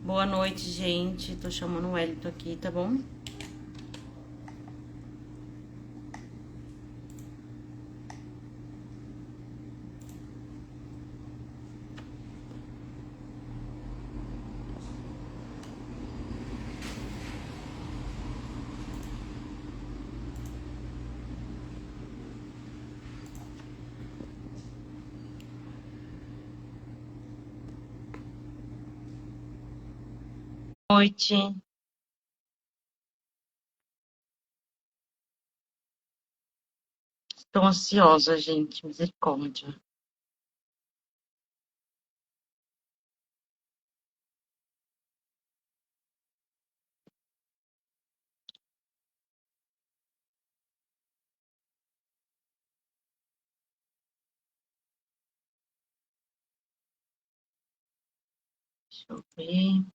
Boa noite, gente. Tô chamando o Wellington aqui, tá bom? Boa noite. Tô ansiosa, gente. Misericórdia. Deixa eu ver.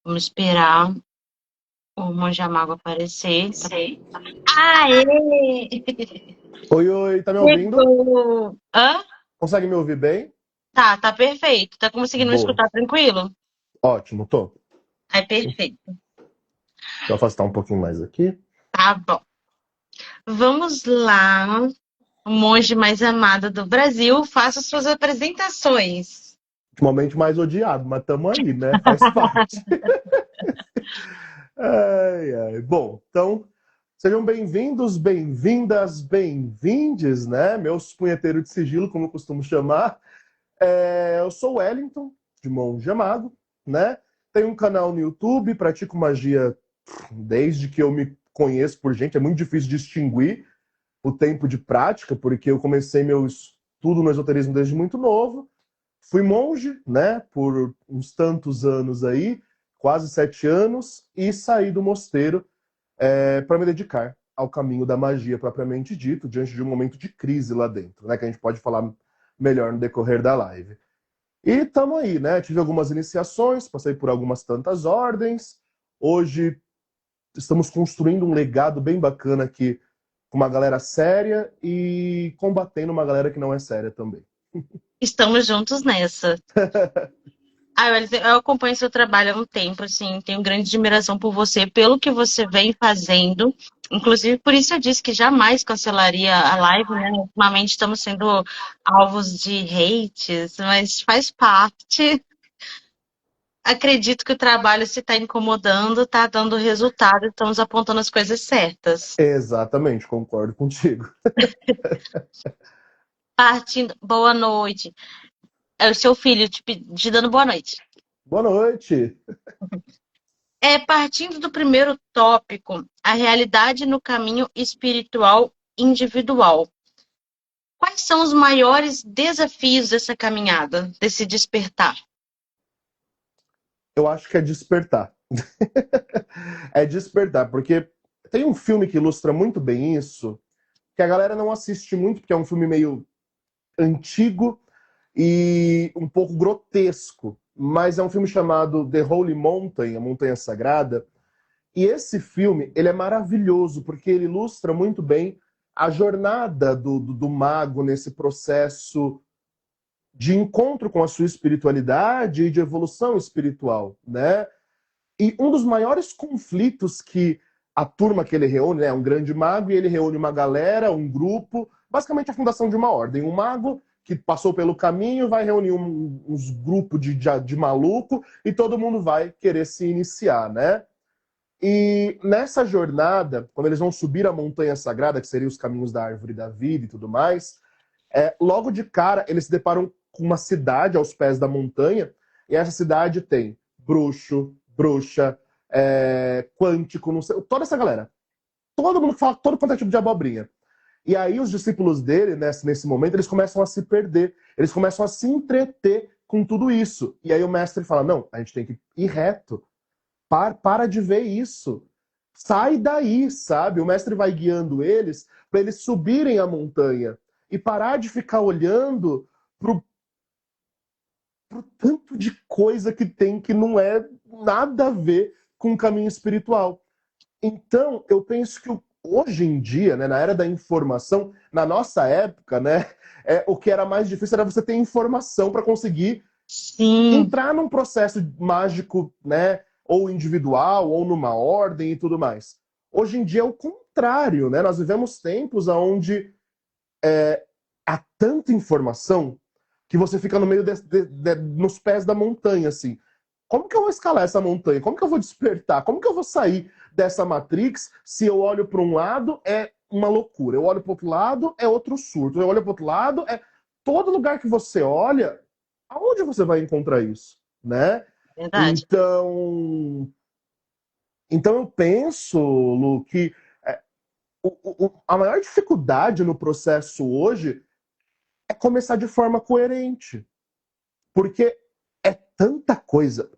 Vamos esperar o Monja Mago aparecer. Aê! Oi, oi, tá me ouvindo? Chegou! Hã? Consegue me ouvir bem? Tá perfeito. Tá conseguindo me Boa. escutar tranquilo? Ótimo, tô. É perfeito. Deixa eu afastar um pouquinho mais aqui. Tá bom. Vamos lá. O monge mais amado do Brasil, faça suas apresentações. Ultimamente mais odiado, mas tamo aí, né? Faz parte. Ai, ai. Bom, então, sejam bem-vindos, bem-vindas, bem-vindes, né? Meus punheteiros de sigilo, como eu costumo chamar. Eu sou o Wellington, de Monge Amado, né? Tenho um canal no YouTube, pratico magia desde que eu me conheço por gente. É muito difícil distinguir o tempo de prática, porque eu comecei meu estudo no esoterismo desde muito novo. Fui monge, né, por uns tantos anos aí, quase 7 anos, e saí do mosteiro para me dedicar ao caminho da magia propriamente dito, diante de um momento de crise lá dentro, né, que a gente pode falar melhor no decorrer da live. E estamos aí, né? Tive algumas iniciações, passei por algumas tantas ordens. Hoje estamos construindo um legado bem bacana aqui com uma galera séria e combatendo uma galera que não é séria também. Estamos juntos nessa. Eu acompanho seu trabalho há um tempo, assim, tenho grande admiração por você, pelo que você vem fazendo. Inclusive, por isso eu disse que jamais cancelaria a live, né? Ultimamente estamos sendo alvos de hates, mas faz parte. Acredito que o trabalho, se está incomodando, está dando resultado, estamos apontando as coisas certas. Exatamente, concordo contigo. Partindo. Boa noite. É o seu filho te dando boa noite. Boa noite. Partindo do primeiro tópico, a realidade no caminho espiritual individual. Quais são os maiores desafios dessa caminhada, desse despertar? Eu acho que é despertar. É despertar, porque tem um filme que ilustra muito bem isso, que a galera não assiste muito, porque é um filme meio antigo e um pouco grotesco, mas é um filme chamado The Holy Mountain, a Montanha Sagrada. E esse filme, ele é maravilhoso, porque ele ilustra muito bem a jornada do mago nesse processo de encontro com a sua espiritualidade e de evolução espiritual, né? E um dos maiores conflitos que a turma que ele reúne, né, é um grande mago, e ele reúne uma galera, um grupo, basicamente a fundação de uma ordem. Um mago que passou pelo caminho vai reunir uns grupos de maluco e todo mundo vai querer se iniciar, né? E nessa jornada, quando eles vão subir a montanha sagrada, que seriam os caminhos da árvore da vida e tudo mais, logo de cara eles se deparam com uma cidade aos pés da montanha, e essa cidade tem bruxo, bruxa, quântico, não sei, toda essa galera. Todo mundo que fala todo quanto é tipo de abobrinha. E aí os discípulos dele, nesse momento, eles começam a se perder, eles começam a se entreter com tudo isso. E aí o mestre fala, não, a gente tem que ir reto, para de ver isso. Sai daí, sabe? O mestre vai guiando eles para eles subirem a montanha e parar de ficar olhando pro tanto de coisa que tem que não é nada a ver com o caminho espiritual. Então, eu penso que hoje em dia, né, na era da informação, na nossa época, né, o que era mais difícil era você ter informação para conseguir Sim, entrar num processo mágico, né, ou individual, ou numa ordem e tudo mais. Hoje em dia é o contrário, né? Nós vivemos tempos onde há tanta informação que você fica no meio nos pés da montanha, assim. Como que eu vou escalar essa montanha? Como que eu vou despertar? Como que eu vou sair dessa Matrix se eu olho para um lado é uma loucura, eu olho para outro lado é outro surto, eu olho para outro lado é todo lugar que você olha, aonde você vai encontrar isso, né? verdade. Então, então eu penso, Lu, que é, a maior dificuldade no processo hoje é começar de forma coerente. Porque é tanta coisa.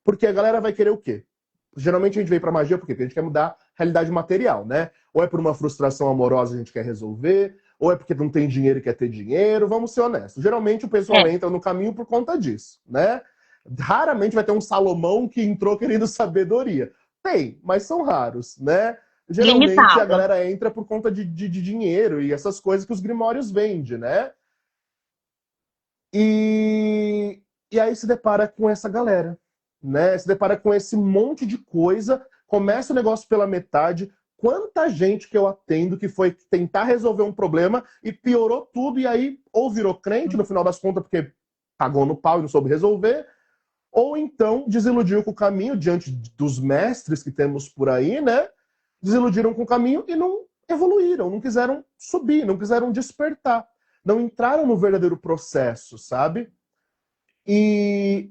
Porque a galera vai querer o quê? Geralmente a gente vem pra magia por quê? Porque a gente quer mudar a realidade material, né? Ou é por uma frustração amorosa que a gente quer resolver, ou é porque não tem dinheiro e quer ter dinheiro. Vamos ser honestos. Geralmente o pessoal É, entra no caminho por conta disso, né? Raramente vai ter um Salomão que entrou querendo sabedoria. Tem, mas são raros, né? Geralmente a limitado. galera entra por conta de dinheiro e essas coisas que os grimórios vendem, né? E, e aí se depara com essa galera, né? Se depara com esse monte de coisa, começa o negócio pela metade. Quanta gente que eu atendo que foi tentar resolver um problema e piorou tudo, e aí ou virou crente no final das contas porque pagou no pau e não soube resolver, ou então desiludiu com o caminho diante dos mestres que temos por aí, né? Desiludiram com o caminho e não evoluíram, não quiseram subir, não quiseram despertar, não entraram no verdadeiro processo, sabe? E,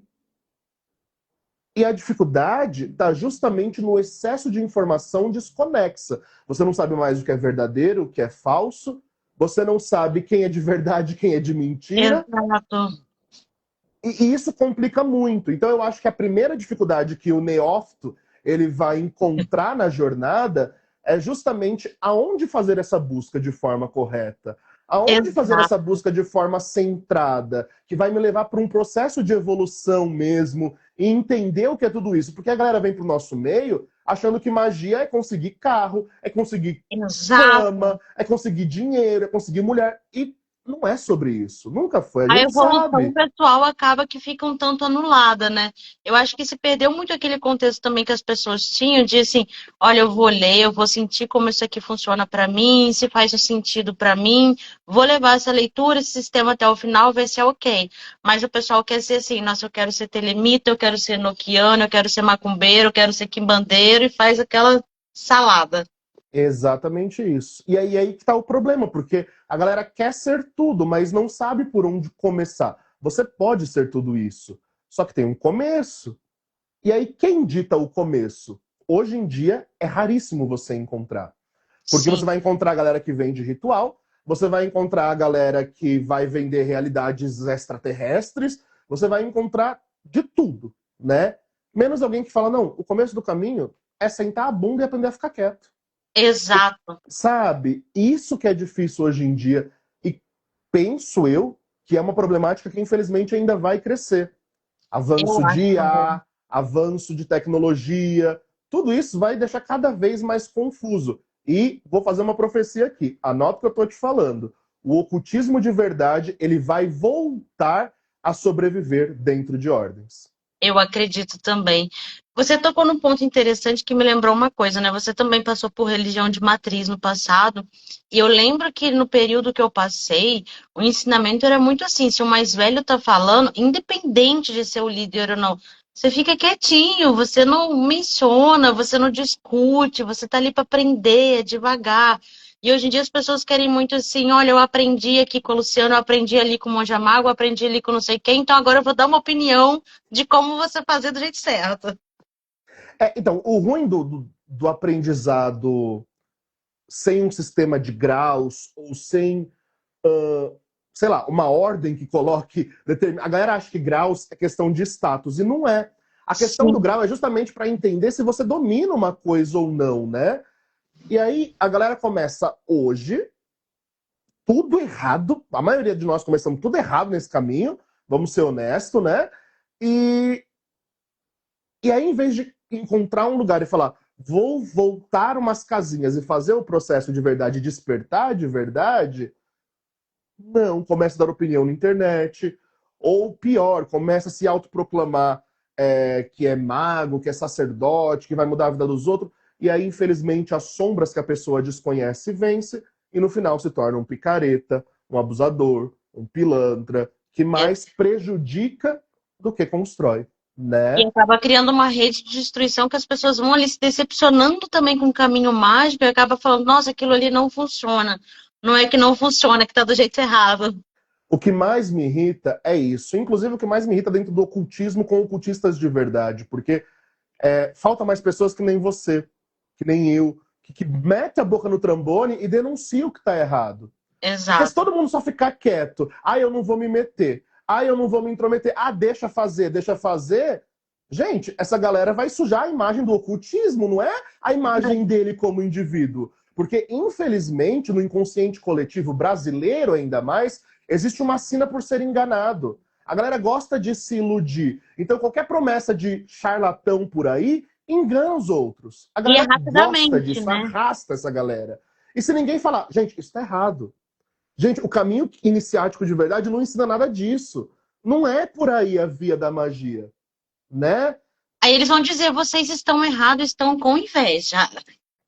e a dificuldade está justamente no excesso de informação desconexa. Você não sabe mais o que é verdadeiro, o que é falso, você não sabe quem é de verdade, quem é de mentira, Exato. e isso complica muito. Então eu acho que a primeira dificuldade que o neófito ele vai encontrar na jornada é justamente aonde fazer essa busca de forma correta. Aonde fazer essa Exato. busca de forma centrada, que vai me levar para um processo de evolução mesmo e entender o que é tudo isso. Porque a galera vem para o nosso meio achando que magia é conseguir carro, é conseguir Exato. fama, é conseguir dinheiro, é conseguir mulher. E não é sobre isso. Nunca foi. A A gente evolução sabe. pessoal acaba que fica um tanto anulada, né? Eu acho que se perdeu muito aquele contexto também que as pessoas tinham de assim, olha, eu vou ler, eu vou sentir como isso aqui funciona para mim, se faz um sentido para mim, vou levar essa leitura, esse sistema até o final, ver se é ok. Mas o pessoal quer ser assim, nossa, eu quero ser telemita, eu quero ser noquiano, eu quero ser macumbeiro, eu quero ser quimbandeiro e faz aquela salada. Exatamente isso. E aí que tá o problema, porque a galera quer ser tudo, mas não sabe por onde começar. Você pode ser tudo isso, só que tem um começo. E aí quem dita o começo? Hoje em dia é raríssimo você encontrar. Porque você Sim, vai encontrar a galera que vende ritual, você vai encontrar a galera que vai vender realidades extraterrestres, você vai encontrar de tudo, né? Menos alguém que fala, não, o começo do caminho é sentar a bunda e aprender a ficar quieto. exato. Sabe? Isso que é difícil hoje em dia. E penso eu que é uma problemática que infelizmente ainda vai crescer. Eu Avanço de acho também. IA, avanço de tecnologia, tudo isso vai deixar cada vez mais confuso. E vou fazer uma profecia aqui. Anota o que eu estou te falando. O ocultismo de verdade, ele vai voltar a sobreviver dentro de ordens. Eu acredito também. Você tocou num ponto interessante que me lembrou uma coisa, né? Você também passou por religião de matriz no passado, e eu lembro que no período que eu passei, o ensinamento era muito assim: se o mais velho tá falando, independente de ser o líder ou não, você fica quietinho, você não menciona, você não discute, você tá ali para aprender, devagar. E hoje em dia as pessoas querem muito assim, olha, eu aprendi aqui com o Luciano, eu aprendi ali com o Monja Mago, eu aprendi ali com não sei quem, então agora eu vou dar uma opinião de como você fazer do jeito certo. Então, o ruim do aprendizado sem um sistema de graus ou sem sei lá, uma ordem que coloque. A galera acha que graus é questão de status, e não é. A questão do Sim, grau é justamente para entender se você domina uma coisa ou não, né? E aí a galera começa hoje, tudo errado. A maioria de nós começamos tudo errado nesse caminho, vamos ser honestos, né? E, e aí, em vez de encontrar um lugar e falar, vou voltar umas casinhas e fazer o processo de verdade, despertar de verdade, não, começa a dar opinião na internet, ou pior, começa a se autoproclamar que é mago, que é sacerdote, que vai mudar a vida dos outros, e aí, infelizmente, as sombras que a pessoa desconhece vence, e no final se torna um picareta, um abusador, um pilantra, que mais prejudica do que constrói, E né? acaba criando uma rede de destruição que as pessoas vão ali se decepcionando também com o caminho mágico e acaba falando, nossa, aquilo ali não funciona. Não é que não funciona, é que tá do jeito errado. O que mais me irrita é isso. Inclusive, o que mais me irrita dentro do ocultismo com ocultistas de verdade, porque falta mais pessoas que nem você, que nem eu, que mete a boca no trombone e denuncia o que está errado. Porque se Exato. todo mundo só ficar quieto, eu não vou me meter, eu não vou me intrometer, deixa fazer, deixa fazer. Gente, essa galera vai sujar a imagem do ocultismo, não é a imagem dele como indivíduo. Porque, infelizmente, no inconsciente coletivo brasileiro, ainda mais, existe uma sina por ser enganado. A galera gosta de se iludir. Então, qualquer promessa de charlatão por aí engana os outros. A E é galera gosta rapidamente, disso, né? arrasta essa galera. E se ninguém falar, gente, isso tá errado. Gente, o caminho iniciático de verdade não ensina nada disso. Não é por aí a via da magia, né? Aí eles vão dizer, vocês estão errados, estão com inveja.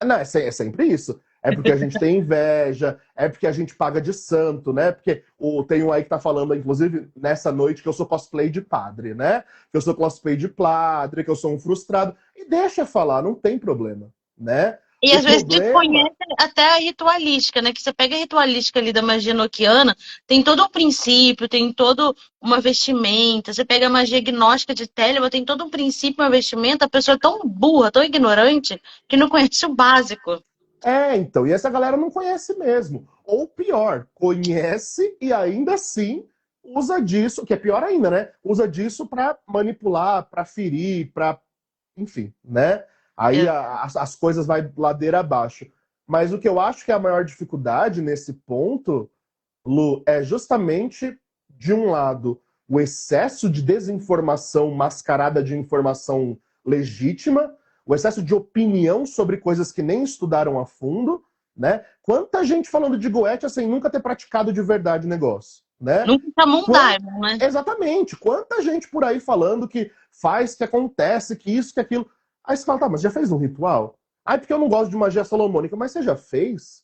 Não, é sempre isso. É porque a gente tem inveja, é porque a gente paga de santo, né? Porque tem um aí que tá falando, inclusive, nessa noite, que eu sou cosplay de padre, né? Que eu sou cosplay de padre, que eu sou um frustrado. E deixa falar, não tem problema, né? E O às vezes problema desconhece até a ritualística, né? Que você pega a ritualística ali da magia enoquiana, tem todo um princípio, tem todo uma vestimenta. Você pega a magia gnóstica de Telema, tem todo um princípio, uma vestimenta. A pessoa é tão burra, tão ignorante, que não conhece o básico. então, e essa galera não conhece mesmo. Ou pior, conhece e ainda assim usa disso, que é pior ainda, né? Usa disso para manipular, para ferir, para, enfim, né? Aí É. as coisas vai ladeira abaixo. Mas o que eu acho que é a maior dificuldade nesse ponto, Lu, é justamente, de um lado, o excesso de desinformação mascarada de informação legítima, o excesso de opinião sobre coisas que nem estudaram a fundo, né? Quanta gente falando de Goethe sem nunca ter praticado de verdade o negócio, né? Nunca chamou um Quant... daimon, né? Exatamente. Quanta gente por aí falando que faz, que acontece, que isso, que aquilo. Aí você fala, tá, mas já fez um ritual? Porque eu não gosto de magia salomônica. Mas você já fez?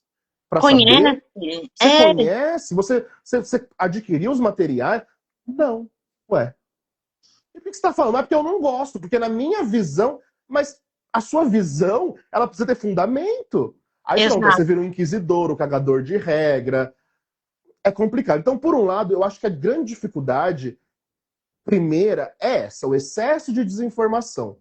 Para saber? Conhece. Você conhece? Você adquiriu os materiais? Não. Ué. E por que você está falando? Porque eu não gosto, porque na minha visão. Mas a sua visão, ela precisa ter fundamento. Aí pronto, aí você Exato. vira um inquisidor, um cagador de regra. É complicado. Então, por um lado, eu acho que a grande dificuldade primeira é essa, o excesso de desinformação.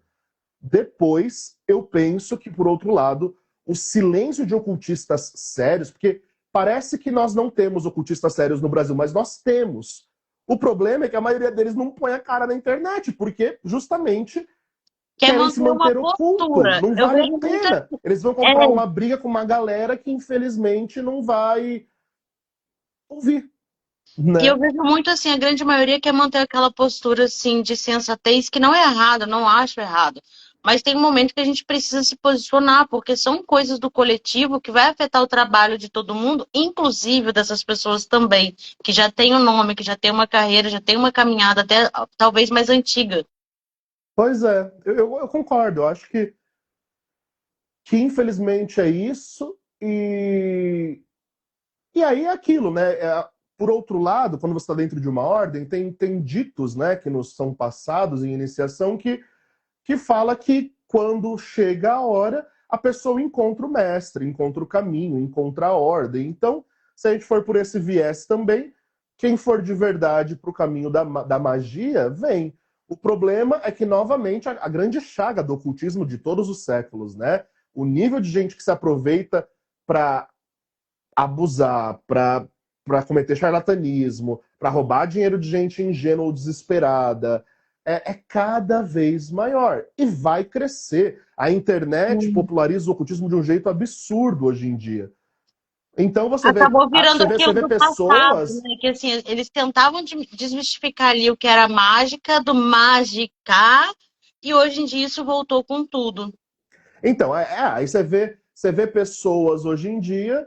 Depois, eu penso que, por outro lado, o silêncio de ocultistas sérios, porque parece que nós não temos ocultistas sérios no Brasil, mas nós temos. O problema é que a maioria deles não põe a cara na internet, porque justamente Quer querem se manter uma manter oculto. postura. Não Eu vale a vejo muito pena. assim. Eles vão É, comprar uma briga com uma galera que, infelizmente, não vai ouvir, e eu né? vejo muito assim, a grande maioria quer manter aquela postura assim de sensatez, que não é errado, não acho errado. Mas tem um momento que a gente precisa se posicionar, porque são coisas do coletivo que vai afetar o trabalho de todo mundo, inclusive dessas pessoas também, que já têm um nome, que já têm uma carreira, já têm uma caminhada até talvez mais antiga. Pois é, eu concordo. Eu acho que infelizmente é isso. E aí é aquilo, né? Por outro lado, quando você está dentro de uma ordem, tem ditos, né, que nos são passados em iniciação que fala que quando chega a hora, a pessoa encontra o mestre, encontra o caminho, encontra a ordem. Então, se a gente for por esse viés também, quem for de verdade para o caminho da magia, vem. O problema é que, novamente, a grande chaga do ocultismo de todos os séculos, né? O nível de gente que se aproveita para abusar, para cometer charlatanismo, para roubar dinheiro de gente ingênua ou desesperada, é cada vez maior. E vai crescer. A internet populariza o ocultismo de um jeito absurdo hoje em dia. Então você vê, Acabou virando você aquilo vê do passado, pessoas. né? Que assim, eles tentavam desmistificar ali o que era mágica, do mágica, e hoje em dia isso voltou com tudo. Então, aí você vê pessoas hoje em dia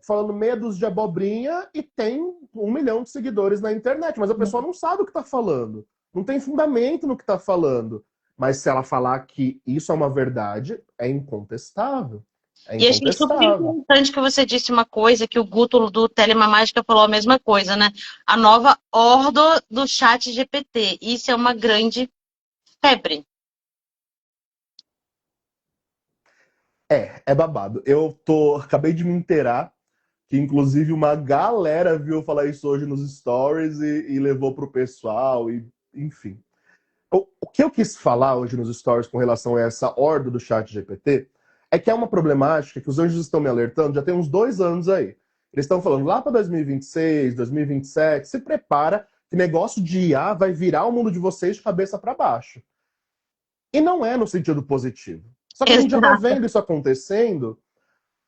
falando meia dúzia de abobrinha e tem 1 milhão de seguidores na internet, mas a pessoa não sabe o que está falando, não tem fundamento no que está falando. Mas se ela falar que isso é uma verdade, é incontestável. É E achei super incontestável. importante que você disse uma coisa, que o Guto do Telemamágica falou a mesma coisa, né? A nova ordo do chat GPT. Isso é uma grande febre. É babado. Acabei de me inteirar que inclusive uma galera viu falar isso hoje nos stories e levou pro pessoal, e enfim. O que eu quis falar hoje nos stories com relação a essa horda do chat GPT é que é uma problemática que os anjos estão me alertando já tem uns 2 anos aí. Eles estão falando lá para 2026, 2027, se prepara que negócio de IA vai virar o mundo de vocês de cabeça para baixo. E não é no sentido positivo. Só que a gente já está Exato. vendo isso acontecendo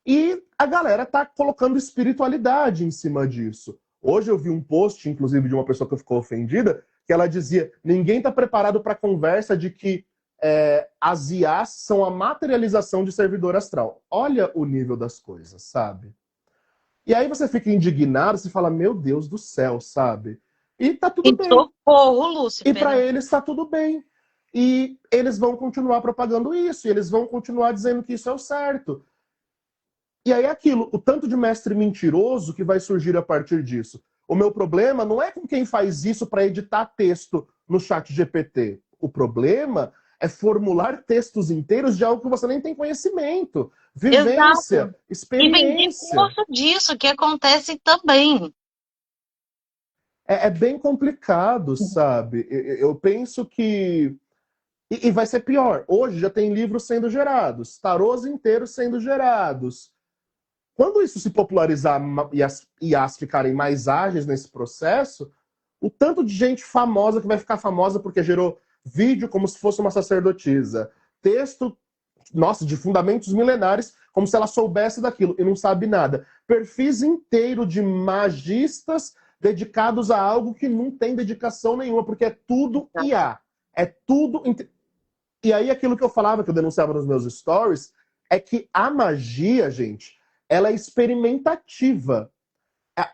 e a galera tá colocando espiritualidade em cima disso. Hoje eu vi um post, inclusive, de uma pessoa que ficou ofendida, que ela dizia: ninguém está preparado para a conversa de que as IAs são a materialização de servidor astral. Olha o nível das coisas, sabe? E aí você fica indignado, você fala: meu Deus do céu, sabe? E tá tudo E bem. socorro, E Lúcifer. para eles tá tudo bem. E eles vão continuar propagando isso, e eles vão continuar dizendo que isso é o certo. E aí é aquilo, o tanto de mestre mentiroso que vai surgir a partir disso. O meu problema não é com quem faz isso para editar texto no chat GPT. O problema é formular textos inteiros de algo que você nem tem conhecimento, Exato. vivência, E vender experiência. curso disso, que acontece também. É bem complicado, sabe? Eu penso que. E vai ser pior. Hoje já tem livros sendo gerados, tarôs inteiros sendo gerados. Quando isso se popularizar e as IAs ficarem mais ágeis nesse processo, o tanto de gente famosa que vai ficar famosa porque gerou vídeo como se fosse uma sacerdotisa, texto, nossa, de fundamentos milenares, como se ela soubesse daquilo e não sabe nada. Perfis inteiro de magistas dedicados a algo que não tem dedicação nenhuma, porque é tudo IA. É tudo. E aí aquilo que eu falava, que eu denunciava nos meus stories, é que a magia, gente, ela é experimentativa.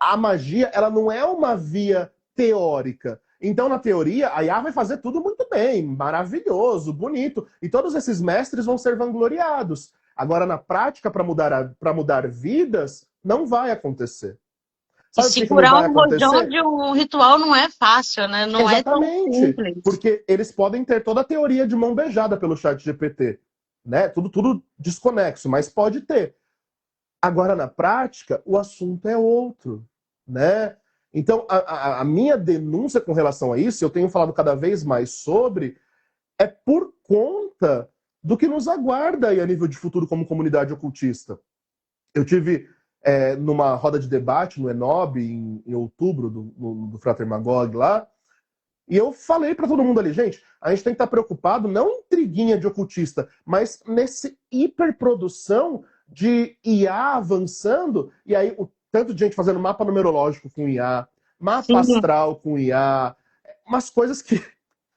A magia, ela não é uma via teórica. Então, na teoria, a IA vai fazer tudo muito bem, maravilhoso, bonito. E todos esses mestres vão ser vangloriados. Agora, na prática, para mudar vidas, não vai acontecer. E Sabe por que não segurar vai um rojão acontecer? de um ritual não é fácil, né? Não é tão Exatamente. simples. Porque eles podem ter toda a teoria de mão beijada pelo chat GPT. Né? Tudo desconexo, mas pode ter. Agora, na prática, o assunto é outro, né? Então, a minha denúncia com relação a isso, eu tenho falado cada vez mais sobre, é por conta do que nos aguarda aí a nível de futuro como comunidade ocultista. Eu tive numa roda de debate no Enob, em outubro, do Frater Magog lá, e eu falei para todo mundo ali, gente, a gente tem que estar preocupado não em intriguinha de ocultista, mas nesse hiperprodução de IA avançando, e aí o tanto de gente fazendo mapa numerológico com IA, mapa Sim. astral com IA, umas coisas que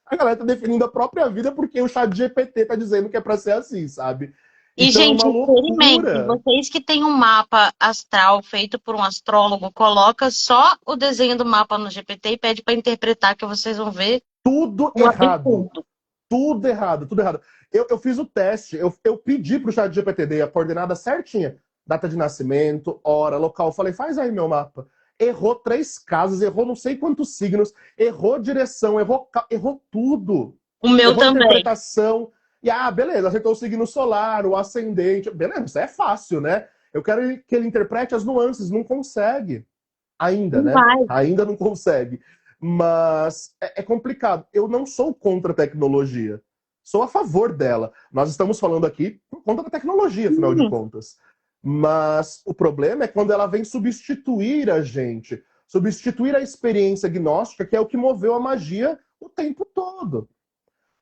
a galera tá definindo a própria vida porque o chat GPT tá dizendo que é para ser assim, sabe? E, Então é uma gente, experimentem. loucura. Vocês que têm um mapa astral feito por um astrólogo, coloca só o desenho do mapa no GPT e pede para interpretar, que vocês vão ver Tudo o errado. absurdo. Tudo errado, tudo errado. Eu fiz o teste, eu pedi pro chat GPT, dei a coordenada certinha. Data de nascimento, hora, local. Falei, faz aí meu mapa. Errou 3 casas, errou não sei quantos signos, errou direção, errou tudo. O meu Errou também. interpretação. E, beleza, acertou o signo solar, o ascendente. Beleza, isso é fácil, né? Eu quero que ele interprete as nuances, não consegue. Ainda, Não né? vai. Ainda não consegue. Mas é complicado. Eu não sou contra a tecnologia. Sou a favor dela. Nós estamos falando aqui por conta da tecnologia, afinal de Sim. contas. Mas o problema é quando ela vem substituir a gente, substituir a experiência gnóstica, que é o que moveu a magia o tempo todo.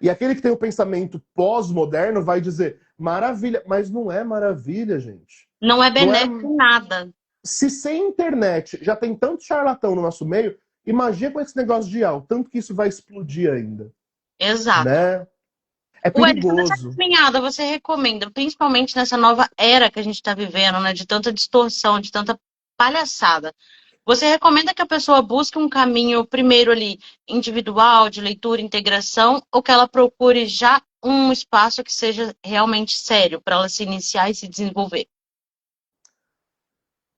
E aquele que tem o pensamento pós-moderno vai dizer maravilha, mas não é maravilha, gente. Não é Não é. benéfico em nada. Se sem internet já tem tanto charlatão no nosso meio, imagina com esse negócio de IA, o tanto que isso vai explodir ainda. Exato. né? É O Ed, essa perigoso. caminhada você recomenda, principalmente nessa nova era que a gente está vivendo, né? De tanta distorção, de tanta palhaçada. Você recomenda que a pessoa busque um caminho, primeiro ali, individual, de leitura, integração, ou que ela procure já um espaço que seja realmente sério para ela se iniciar e se desenvolver?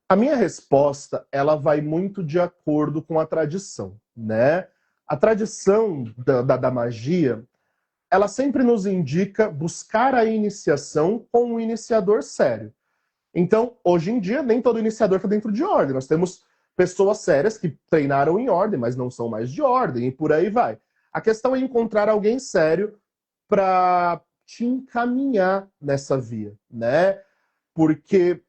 A minha resposta, ela vai muito de acordo com a tradição, né? A tradição da magia, ela sempre nos indica buscar a iniciação com um iniciador sério. Então, hoje em dia, nem todo iniciador está dentro de ordem. Nós temos pessoas sérias que treinaram em ordem, mas não são mais de ordem, e por aí vai. A questão é encontrar alguém sério para te encaminhar nessa via, né? Porque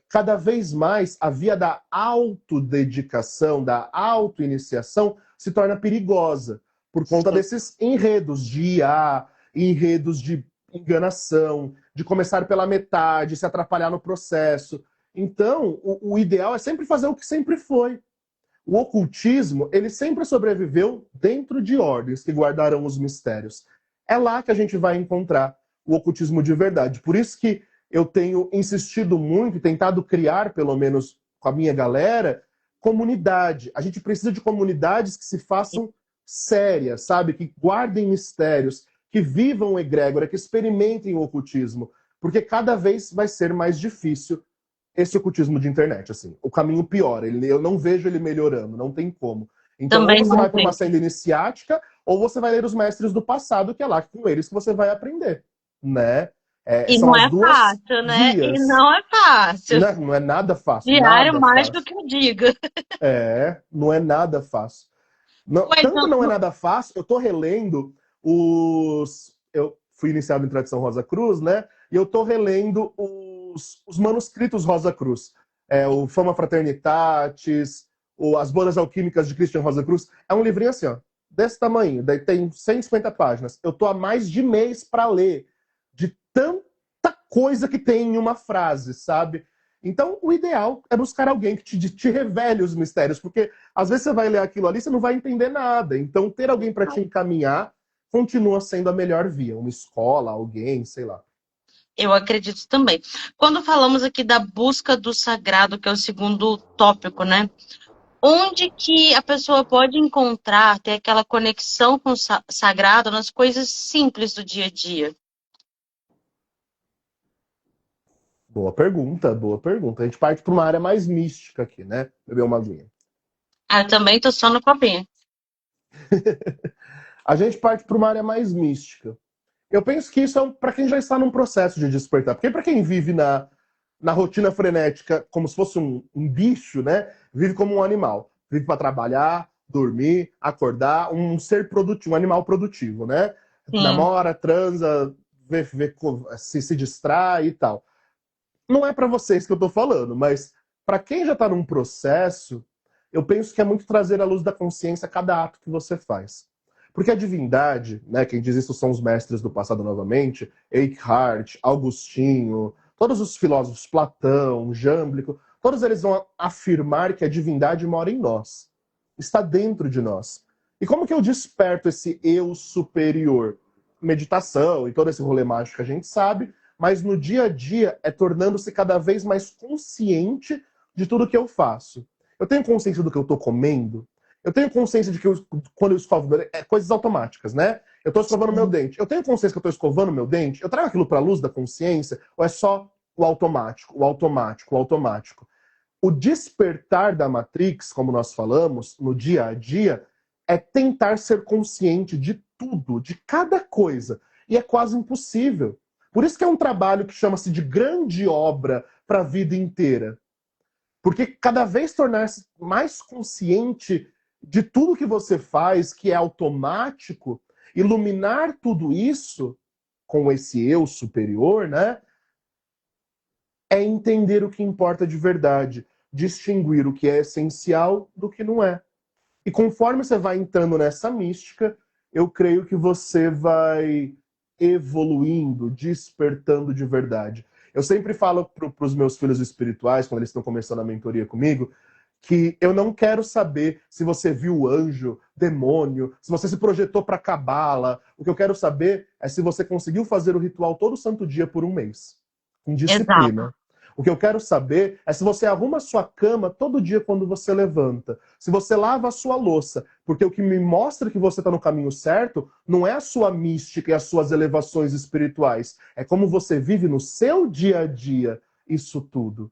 cada vez mais a via da autodedicação, da autoiniciação, se torna perigosa por conta Sim. desses enredos de IA, enredos de enganação, de começar pela metade, se atrapalhar no processo. Então, o ideal é sempre fazer o que sempre foi. O ocultismo, ele sempre sobreviveu dentro de ordens que guardaram os mistérios. É lá que a gente vai encontrar o ocultismo de verdade. Por isso que eu tenho insistido muito e tentado criar, pelo menos com a minha galera, comunidade. A gente precisa de comunidades que se façam sérias, sabe? Que guardem mistérios, que vivam o egrégora, que experimentem o ocultismo. Porque cada vez vai ser mais difícil esse ocultismo de internet, assim. O caminho piora. Eu não vejo ele melhorando, não tem como. Então, ou Também você não vai para uma vejo. senda iniciática, ou você vai ler os mestres do passado, que é lá com eles que você vai aprender, né? E São não as é duas fácil, né? E vias. não é fácil. Né? Não é nada fácil, Diário nada mais do fácil. que eu diga. Não é nada fácil. Não, Ué, tanto não é nada fácil, eu tô relendo os... Eu fui iniciado em tradição Rosa Cruz, né? E eu tô relendo os manuscritos Rosa Cruz. O Fama Fraternitatis, As Bodas Alquímicas de Christian Rosa Cruz. É um livrinho assim, ó, desse tamanho, daí tem 150 páginas. Eu tô há mais de mês para ler, de tanta coisa que tem em uma frase, sabe? Então, o ideal é buscar alguém que te revele os mistérios, porque às vezes você vai ler aquilo ali, você não vai entender nada. Então, ter alguém para te encaminhar continua sendo a melhor via. Uma escola, alguém, sei lá. Eu acredito também. Quando falamos aqui da busca do sagrado, que é o segundo tópico, né? Onde que a pessoa pode encontrar, ter aquela conexão com o sagrado nas coisas simples do dia a dia? Boa pergunta, boa pergunta. A gente parte para uma área mais mística aqui, né? Beber uma aguinha. Ah, eu também tô só no copinho. A gente parte para uma área mais mística. Eu penso que isso é para quem já está num processo de despertar. Porque para quem vive na rotina frenética, como se fosse um bicho, né? Vive como um animal. Vive para trabalhar, dormir, acordar, um ser produtivo, um animal produtivo, né? Sim. Namora, transa, se distrai e tal. Não é para vocês que eu estou falando, mas para quem já está num processo, eu penso que é muito trazer à luz da consciência cada ato que você faz. Porque a divindade, né, quem diz isso são os mestres do passado novamente, Eckhart, Augustinho, todos os filósofos, Platão, Jâmblico, todos eles vão afirmar que a divindade mora em nós, está dentro de nós. E como que eu desperto esse eu superior? Meditação e todo esse rolê mágico que a gente sabe, mas no dia a dia é tornando-se cada vez mais consciente de tudo que eu faço. Eu tenho consciência do que eu estou comendo, eu tenho consciência de que quando eu escovo meu dente, coisas automáticas, né? Eu estou escovando meu dente. Eu tenho consciência que eu estou escovando meu dente? Eu trago aquilo para a luz da consciência? Ou é só o automático, o automático, o automático? O despertar da Matrix, como nós falamos, no dia a dia, é tentar ser consciente de tudo, de cada coisa. E é quase impossível. Por isso que é um trabalho que chama-se de grande obra para a vida inteira. Porque cada vez tornar-se mais consciente de tudo que você faz, que é automático, iluminar tudo isso com esse eu superior, né? É entender o que importa de verdade, distinguir o que é essencial do que não é. E conforme você vai entrando nessa mística, eu creio que você vai evoluindo, despertando de verdade. Eu sempre falo para os meus filhos espirituais, quando eles estão começando a mentoria comigo, que eu não quero saber se você viu anjo, demônio, se você se projetou para cabala. O que eu quero saber é se você conseguiu fazer o ritual todo santo dia por um mês, com Exato. disciplina. O que eu quero saber é se você arruma a sua cama todo dia quando você levanta. Se você lava a sua louça. Porque o que me mostra que você está no caminho certo não é a sua mística e as suas elevações espirituais. É como você vive no seu dia a dia isso tudo.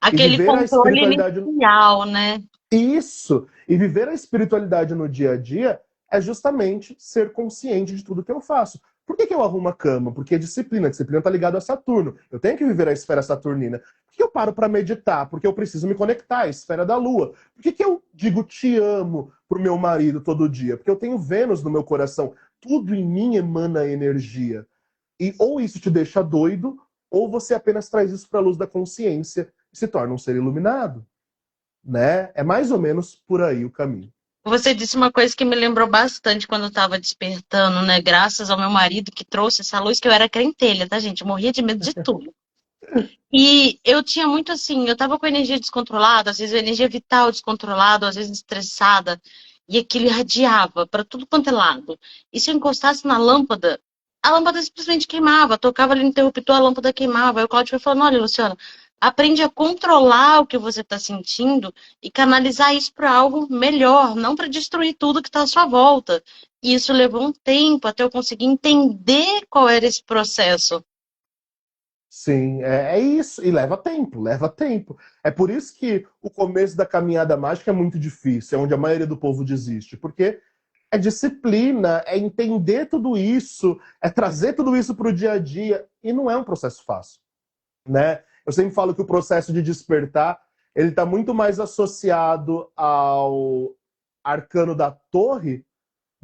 E Aquele viver a controle espiritualidade. inicial, né? Isso! E viver a espiritualidade no dia a dia é justamente ser consciente de tudo que eu faço. Por que eu arrumo a cama? Porque é disciplina. A disciplina está ligada a Saturno. Eu tenho que viver a esfera saturnina. Por que eu paro para meditar? Porque eu preciso me conectar à esfera da Lua. Por que eu digo te amo pro meu marido todo dia? Porque eu tenho Vênus no meu coração. Tudo em mim emana energia. E ou isso te deixa doido, ou você apenas traz isso para a luz da consciência e se torna um ser iluminado, né? É mais ou menos por aí o caminho. Você disse uma coisa que me lembrou bastante quando eu estava despertando, né? Graças ao meu marido que trouxe essa luz, que eu era crentelha, tá, gente? Eu morria de medo de tudo. E eu tinha muito assim, eu tava com a energia descontrolada, às vezes a energia vital descontrolada, às vezes estressada, e aquilo irradiava para tudo quanto é lado. E se eu encostasse na lâmpada, a lâmpada simplesmente queimava, tocava ali no interruptor, a lâmpada queimava. Aí o Claudio foi falando: olha, Luciana, aprende a controlar o que você está sentindo e canalizar isso para algo melhor, não para destruir tudo que está à sua volta. E isso levou um tempo até eu conseguir entender qual era esse processo. Sim, é isso. E leva tempo, leva tempo. É por isso que o começo da caminhada mágica é muito difícil, é onde a maioria do povo desiste. Porque é disciplina, é entender tudo isso, é trazer tudo isso para o dia a dia. E não é um processo fácil, né? Eu sempre falo que o processo de despertar, ele está muito mais associado ao arcano da torre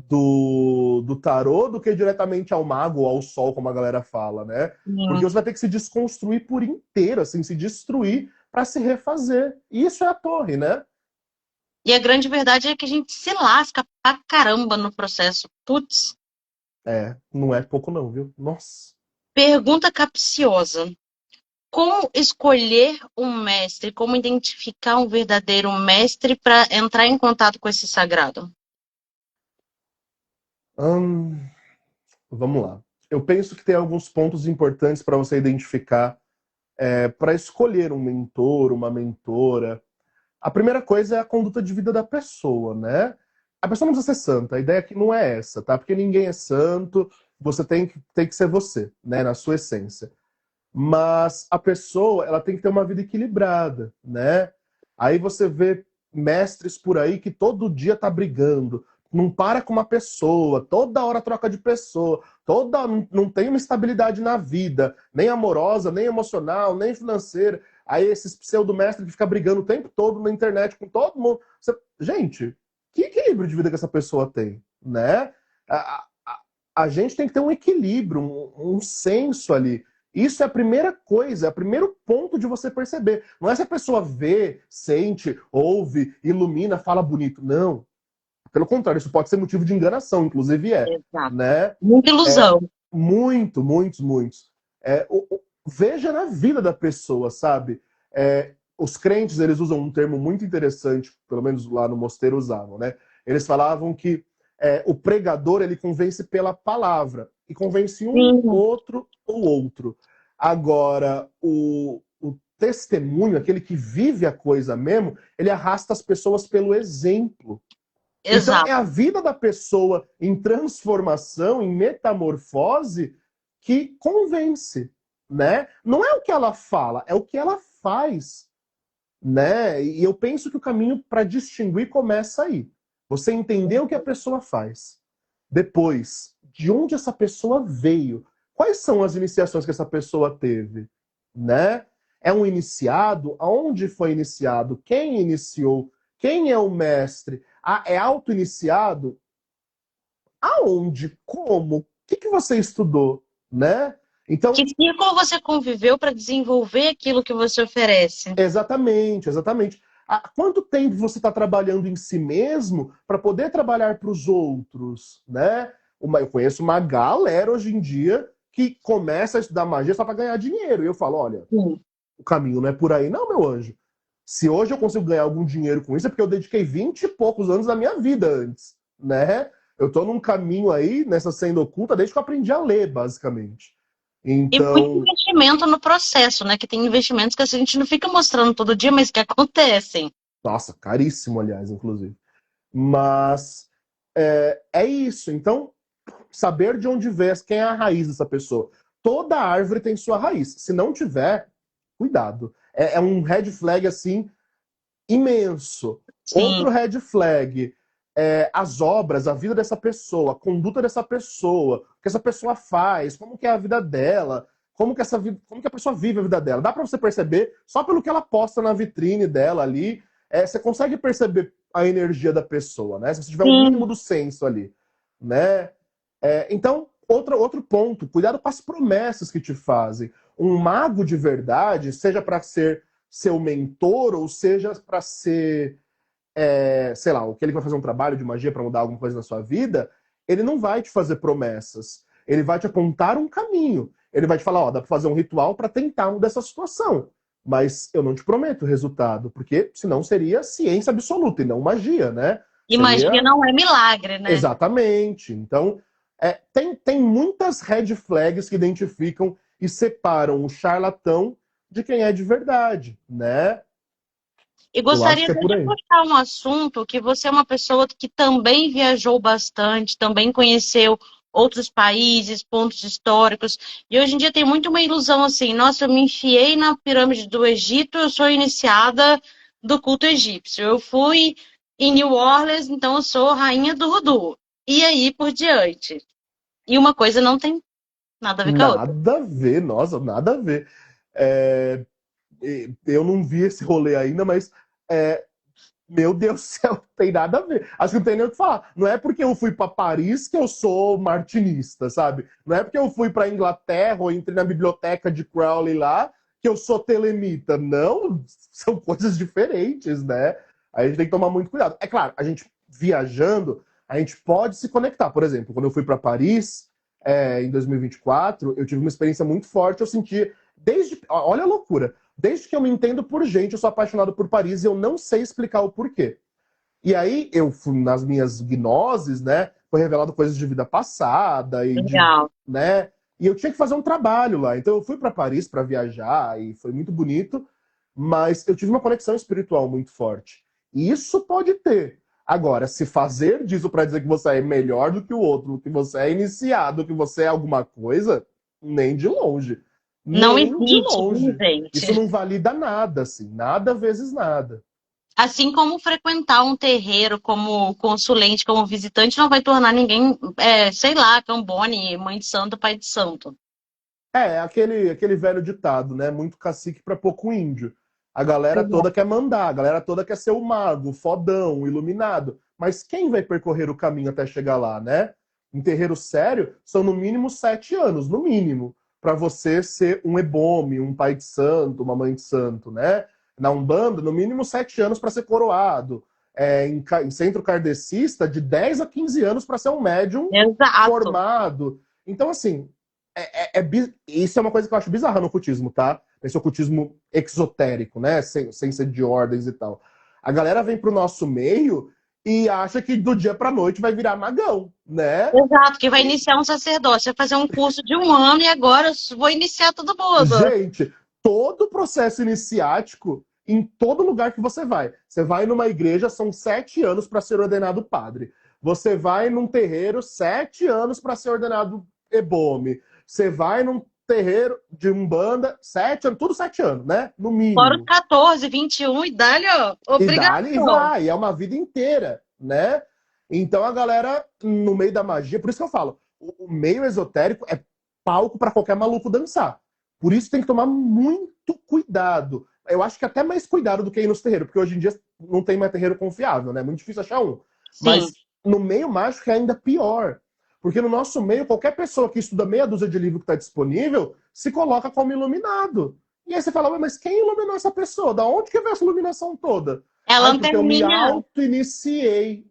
do tarô do que diretamente ao mago ou ao sol, como a galera fala, né? Porque você vai ter que se desconstruir por inteiro, assim, se destruir para se refazer. E isso é a torre, né? E a grande verdade é que a gente se lasca pra caramba no processo. Putz, É, não é pouco não, viu? Nossa. pergunta capciosa. Como escolher um mestre? Como identificar um verdadeiro mestre para entrar em contato com esse sagrado? Hum, vamos lá. Eu penso que tem alguns pontos importantes para você identificar para escolher um mentor, uma mentora. A primeira coisa é a conduta de vida da pessoa, né? A pessoa não precisa ser santa, a ideia aqui não é essa, tá? Porque ninguém é santo, você tem que ser você, né? Na sua essência. Mas a pessoa, ela tem que ter uma vida equilibrada, né? Aí você vê mestres por aí que todo dia tá brigando, não para com uma pessoa, toda hora troca de pessoa, não tem uma estabilidade na vida, nem amorosa, nem emocional, nem financeira. Aí esses pseudo-mestres que ficam brigando o tempo todo na internet com todo mundo. Gente, que equilíbrio de vida que essa pessoa tem, né? A gente tem que ter um equilíbrio, um senso ali. Isso é a primeira coisa, é o primeiro ponto de você perceber. Não é se a pessoa vê, sente, ouve, ilumina, fala bonito. Não. Pelo contrário, isso pode ser motivo de enganação, inclusive Exato. né? Muita É, ilusão. muitos. Veja na vida da pessoa, sabe? Os crentes, eles usam um termo muito interessante, pelo menos lá no mosteiro usavam, né? Eles falavam que o pregador, ele convence pela palavra. E convence um, Sim, outro ou outro. Agora, o testemunho, aquele que vive a coisa mesmo, ele arrasta as pessoas pelo exemplo. Então, é exato. a vida da pessoa em transformação, em metamorfose, que convence, né? Não é o que ela fala, é o que ela faz, né? E eu penso que o caminho para distinguir começa aí. Você entender o que a pessoa faz. Depois, de onde essa pessoa veio? Quais são as iniciações que essa pessoa teve, né? É um iniciado? Aonde foi iniciado? Quem iniciou? Quem é o mestre? Ah, é auto-iniciado? Aonde? Como? O que você estudou, né? Que Então, círculo você conviveu para desenvolver aquilo que você oferece? exatamente. Há quanto tempo você está trabalhando em si mesmo para poder trabalhar para os outros, né? Eu conheço uma galera hoje em dia que começa a estudar magia só para ganhar dinheiro. E eu falo, olha, Sim. o caminho não é por aí não, meu anjo. Se hoje eu consigo ganhar algum dinheiro com isso, é porque eu dediquei 20 e poucos anos da minha vida antes, né? Eu tô num caminho aí, nessa senda oculta, desde que eu aprendi a ler, basicamente. E muito Então, investimento no processo, né? Que tem investimentos que a gente não fica mostrando todo dia, mas que acontecem. nossa, caríssimo, aliás, inclusive. Mas é isso. Então, saber de onde vem, quem é a raiz dessa pessoa. Toda árvore tem sua raiz. Se não tiver, cuidado. É um red flag, assim, imenso. Sim, Outro red flag é as obras, a vida dessa pessoa, a conduta dessa pessoa, o que essa pessoa faz, como que é a vida dela, como que a pessoa vive a vida dela. Dá para você perceber só pelo que ela posta na vitrine dela ali. Você consegue perceber a energia da pessoa, né? Se você tiver um mínimo sim. do senso ali, né? Então, outro ponto, cuidado com as promessas que te fazem. Um mago de verdade, seja para ser seu mentor ou seja para ser, sei lá, o que ele vai fazer um trabalho de magia para mudar alguma coisa na sua vida, ele não vai te fazer promessas. Ele vai te apontar um caminho. Ele vai te falar, ó, dá para fazer um ritual para tentar mudar essa situação. Mas eu não te prometo o resultado, porque senão seria ciência absoluta e não magia, né? E magia Seria não é milagre, né? exatamente. Então, tem muitas red flags que identificam e separam o charlatão de quem é de verdade, né? E Eu acho gostaria que é até por de aí. puxar um assunto que você é uma pessoa que também viajou bastante, também conheceu outros países, pontos históricos, e hoje em dia tem muito uma ilusão assim, nossa, eu me enfiei na pirâmide do Egito, eu sou iniciada do culto egípcio. Eu fui em New Orleans, então eu sou rainha do voodoo. E aí por diante. E uma coisa não tem nada a ver com a outra. Nada a ver, nossa, nada a ver. É, eu não vi esse rolê ainda, mas é, meu Deus do céu, não tem nada a ver. Acho que não tem nem o que falar. Não é porque eu fui para Paris que eu sou martinista, sabe? Não é porque eu fui para Inglaterra ou entrei na biblioteca de Crowley lá que eu sou telemita. Não, são coisas diferentes, né? Aí a gente tem que tomar muito cuidado. É claro, a gente viajando, a gente pode se conectar. Por exemplo, quando eu fui para Paris, em 2024, eu tive uma experiência muito forte. Eu senti, olha a loucura, desde que eu me entendo por gente, eu sou apaixonado por Paris e eu não sei explicar o porquê. E aí, eu fui nas minhas gnoses, né? Foi revelado coisas de vida passada Legal. né? E eu tinha que fazer um trabalho lá. Então, eu fui para Paris para viajar e foi muito bonito, mas eu tive uma conexão espiritual muito forte. E isso pode ter. Agora, se fazer disso para dizer que você é melhor do que o outro, que você é iniciado, que você é alguma coisa, nem de longe. Não Nem de existe, longe. Isso gente. não valida nada, assim. Nada vezes nada. Assim como frequentar um terreiro como consulente, como visitante, não vai tornar ninguém, sei lá, Cambone, mãe de santo, pai de santo. Aquele velho ditado, né? Muito cacique para pouco índio. A galera toda Exato. quer mandar, a galera toda quer ser o mago, o fodão, o iluminado. Mas quem vai percorrer o caminho até chegar lá, né? Um terreiro sério são no mínimo 7 anos, no mínimo, para você ser um ebome, um pai de santo, uma mãe de santo, né? Na Umbanda, no mínimo 7 anos para ser coroado. Em centro kardecista, de 10 a 15 anos para ser um médium Exato. formado. Então, assim, isso é uma coisa que eu acho bizarra no ocultismo, tá? Esse ocultismo exotérico, né? Sem ser de ordens e tal. A galera vem pro nosso meio e acha que do dia pra noite vai virar magão, né? Exato, que vai iniciar um sacerdócio, vai fazer um curso de 1 ano e agora eu vou iniciar todo mundo. Gente, todo o processo iniciático, em todo lugar que você vai numa igreja, são 7 anos para ser ordenado padre. Você vai num terreiro, 7 anos para ser ordenado ebome. Você vai num terreiro de umbanda, 7 anos, tudo 7 anos, né? No Fora os mínimo. 14, 21 e dá-lhe, ó, E dá-lhe e obrigação. vai, é uma vida inteira, né? Então a galera, no meio da magia, por isso que eu falo, o meio esotérico é palco para qualquer maluco dançar. Por isso tem que tomar muito cuidado. Eu acho que até mais cuidado do que ir nos terreiros, porque hoje em dia não tem mais terreiro confiável, né? É muito difícil achar um. Sim, Mas no meio mágico é ainda pior. Porque no nosso meio, qualquer pessoa que estuda meia dúzia de livro que está disponível se coloca como iluminado. E aí você fala, mas quem iluminou essa pessoa? Da onde que veio essa iluminação toda? é Ai, porque eu me lanterninha. auto-iniciei.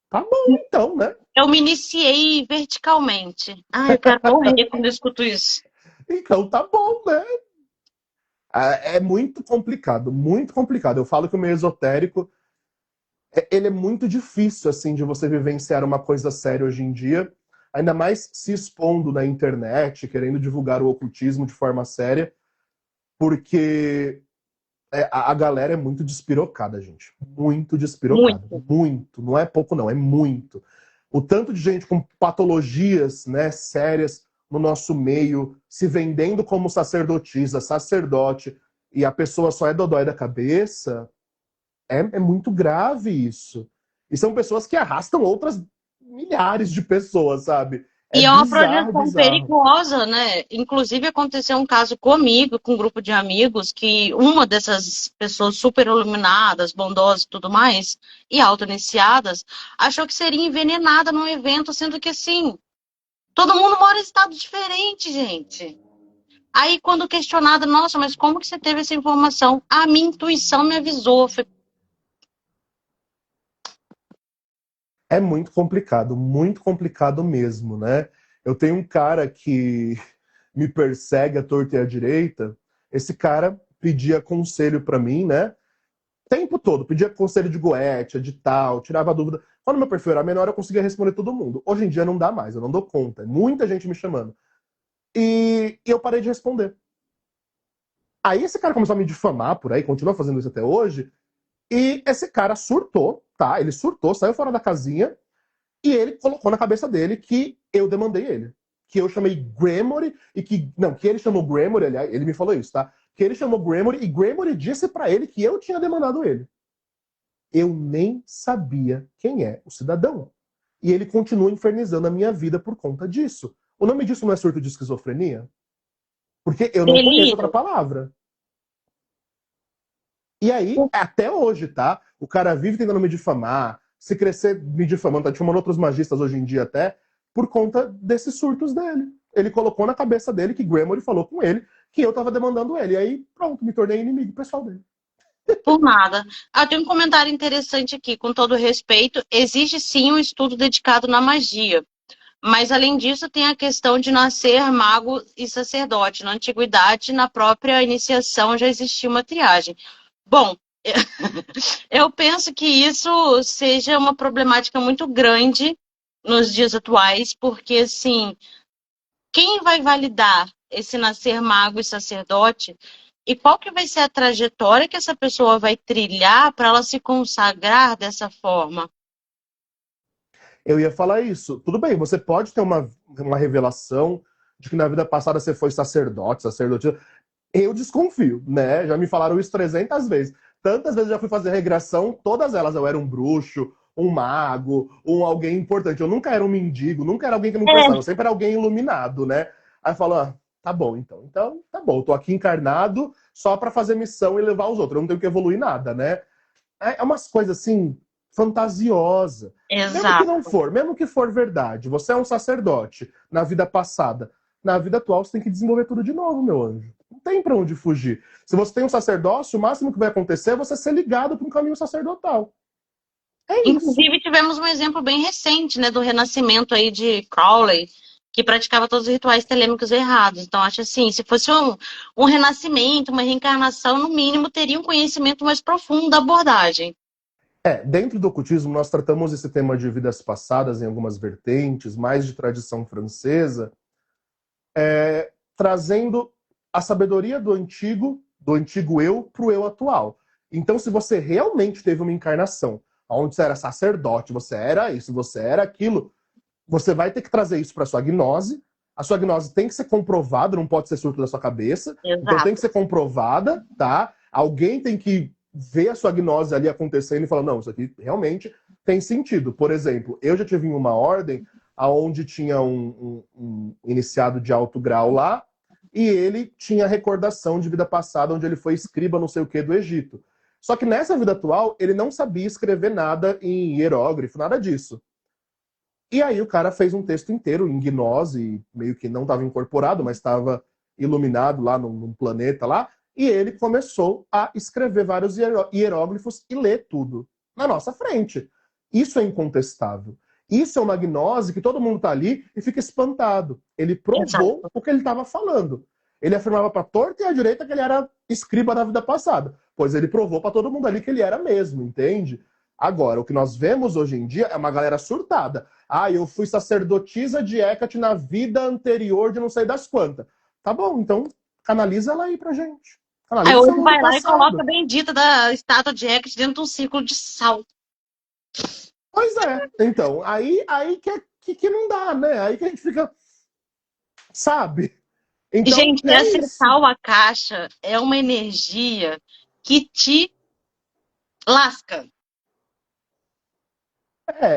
Tá bom, então, né? Eu me iniciei verticalmente. Ai, eu quero morrer quando eu escuto isso. Então tá bom, né? É muito complicado, muito complicado. Eu falo que o meio esotérico, ele é muito difícil, assim, de você vivenciar uma coisa séria hoje em dia, ainda mais se expondo na internet, querendo divulgar o ocultismo de forma séria, porque a galera é muito despirocada, gente. Muito despirocada. Muito. Muito. Não é pouco, não, é muito. O tanto de gente com patologias, né, sérias no nosso meio, se vendendo como sacerdotisa, sacerdote, e a pessoa só é dodói da cabeça, é muito grave isso. E são pessoas que arrastam outras milhares de pessoas, sabe? É E é uma bizarro, projeção bizarro. perigosa, né? Inclusive aconteceu um caso comigo, com um grupo de amigos, que uma dessas pessoas super iluminadas, bondosas e tudo mais, e auto-iniciadas, achou que seria envenenada num evento, sendo que assim, todo mundo mora em estado diferente, gente. Aí, quando questionada, nossa, mas como que você teve essa informação? A minha intuição me avisou. É muito complicado mesmo, né? Eu tenho um cara que me persegue à torta e à direita. Esse cara pedia conselho para mim, né? O tempo todo, pedia conselho de goetia, de tal, tirava dúvida. Quando meu perfil era menor, eu conseguia responder todo mundo. Hoje em dia não dá mais, eu não dou conta. É muita gente me chamando. E eu parei de responder. Aí esse cara começou a me difamar por aí, continua fazendo isso até hoje. E esse cara surtou, tá? Ele surtou, saiu fora da casinha. E ele colocou na cabeça dele que eu demandei ele. Que eu chamei Gremory e que. Não, que ele chamou Gremory, aliás, ele me falou isso, tá? Que ele chamou Gremory e Gremory disse pra ele que eu tinha demandado ele. Eu nem sabia quem é o cidadão. E ele continua infernizando a minha vida por conta disso. O nome disso não é surto de esquizofrenia? Porque eu não conheço outra Delírio. palavra. E aí, até hoje, tá? O cara vive tentando me difamar, se crescer me difamando, tá difamando outros magistas hoje em dia até, por conta desses surtos dele. Ele colocou na cabeça dele que Gremory falou com ele que eu tava demandando ele. E aí, pronto, me tornei inimigo pessoal dele. Por nada. Ah, tem um comentário interessante aqui, com todo respeito. Existe sim um estudo dedicado na magia. Mas, além disso, tem a questão de nascer mago e sacerdote. Na antiguidade, na própria iniciação, já existia uma triagem. Bom, eu penso que isso seja uma problemática muito grande nos dias atuais, porque, assim, quem vai validar esse nascer mago e sacerdote e qual que vai ser a trajetória que essa pessoa vai trilhar para ela se consagrar dessa forma? Eu ia falar isso. Tudo bem, você pode ter uma revelação de que na vida passada você foi sacerdote, sacerdotisa. Eu desconfio, né? Já me falaram isso 300 vezes. Tantas vezes eu já fui fazer regressão, todas elas eu era um bruxo, um mago, um alguém importante. Eu nunca era um mendigo, nunca era alguém que não prestava, eu É, sempre era alguém iluminado, né? Aí eu falo, ah, tá bom então. Então, tá bom, eu tô aqui encarnado só para fazer missão e levar os outros. Eu não tenho que evoluir nada, né? É umas coisas assim, fantasiosa. Mesmo que não exato. for, mesmo que for verdade, você é um sacerdote na vida passada, na vida atual você tem que desenvolver tudo de novo, meu anjo. Não tem para onde fugir. Se você tem um sacerdócio, o máximo que vai acontecer é você ser ligado para um caminho sacerdotal. É isso. Inclusive, tivemos um exemplo bem recente, né, do renascimento aí de Crowley, que praticava todos os rituais telêmicos errados. Então, acho assim, se fosse um renascimento, uma reencarnação, no mínimo, teria um conhecimento mais profundo da abordagem. Dentro do ocultismo, nós tratamos esse tema de vidas passadas em algumas vertentes, mais de tradição francesa, trazendo a sabedoria do antigo eu, para o eu atual. Então, se você realmente teve uma encarnação, onde você era sacerdote, você era isso, você era aquilo, você vai ter que trazer isso para sua gnose. A sua gnose tem que ser comprovada, não pode ser surto da sua cabeça. Então tem que Exato. ser comprovada, tá? Alguém tem que ver a sua gnose ali acontecendo e falar, não, isso aqui realmente tem sentido. Por exemplo, eu já tive em uma ordem onde tinha um iniciado de alto grau lá, e ele tinha recordação de vida passada, onde ele foi escriba não sei o que do Egito. Só que nessa vida atual, ele não sabia escrever nada em hierógrafo, nada disso. E aí o cara fez um texto inteiro em gnose, meio que não estava incorporado, mas estava iluminado lá num planeta lá, e ele começou a escrever vários hieróglifos e ler tudo na nossa frente. Isso é incontestável. Isso é uma gnose que todo mundo está ali e fica espantado. Ele provou Exato. o que ele estava falando. Ele afirmava para torta e à direita que ele era escriba da vida passada, pois ele provou para todo mundo ali que ele era mesmo, entende? Agora, o que nós vemos hoje em dia é uma galera surtada. Ah, eu fui sacerdotisa de Hecate na vida anterior de não sei das quantas. Tá bom, então canaliza ela aí pra gente. Aí Canaliza seu hoje mundo vai lá e coloca a passado. bendita da estátua de Hecate dentro de um círculo de sal. Pois é. Então, aí que não dá, né? Aí que a gente fica, sabe? Então, Gente, é essa isso. tal a caixa é uma energia que te lasca.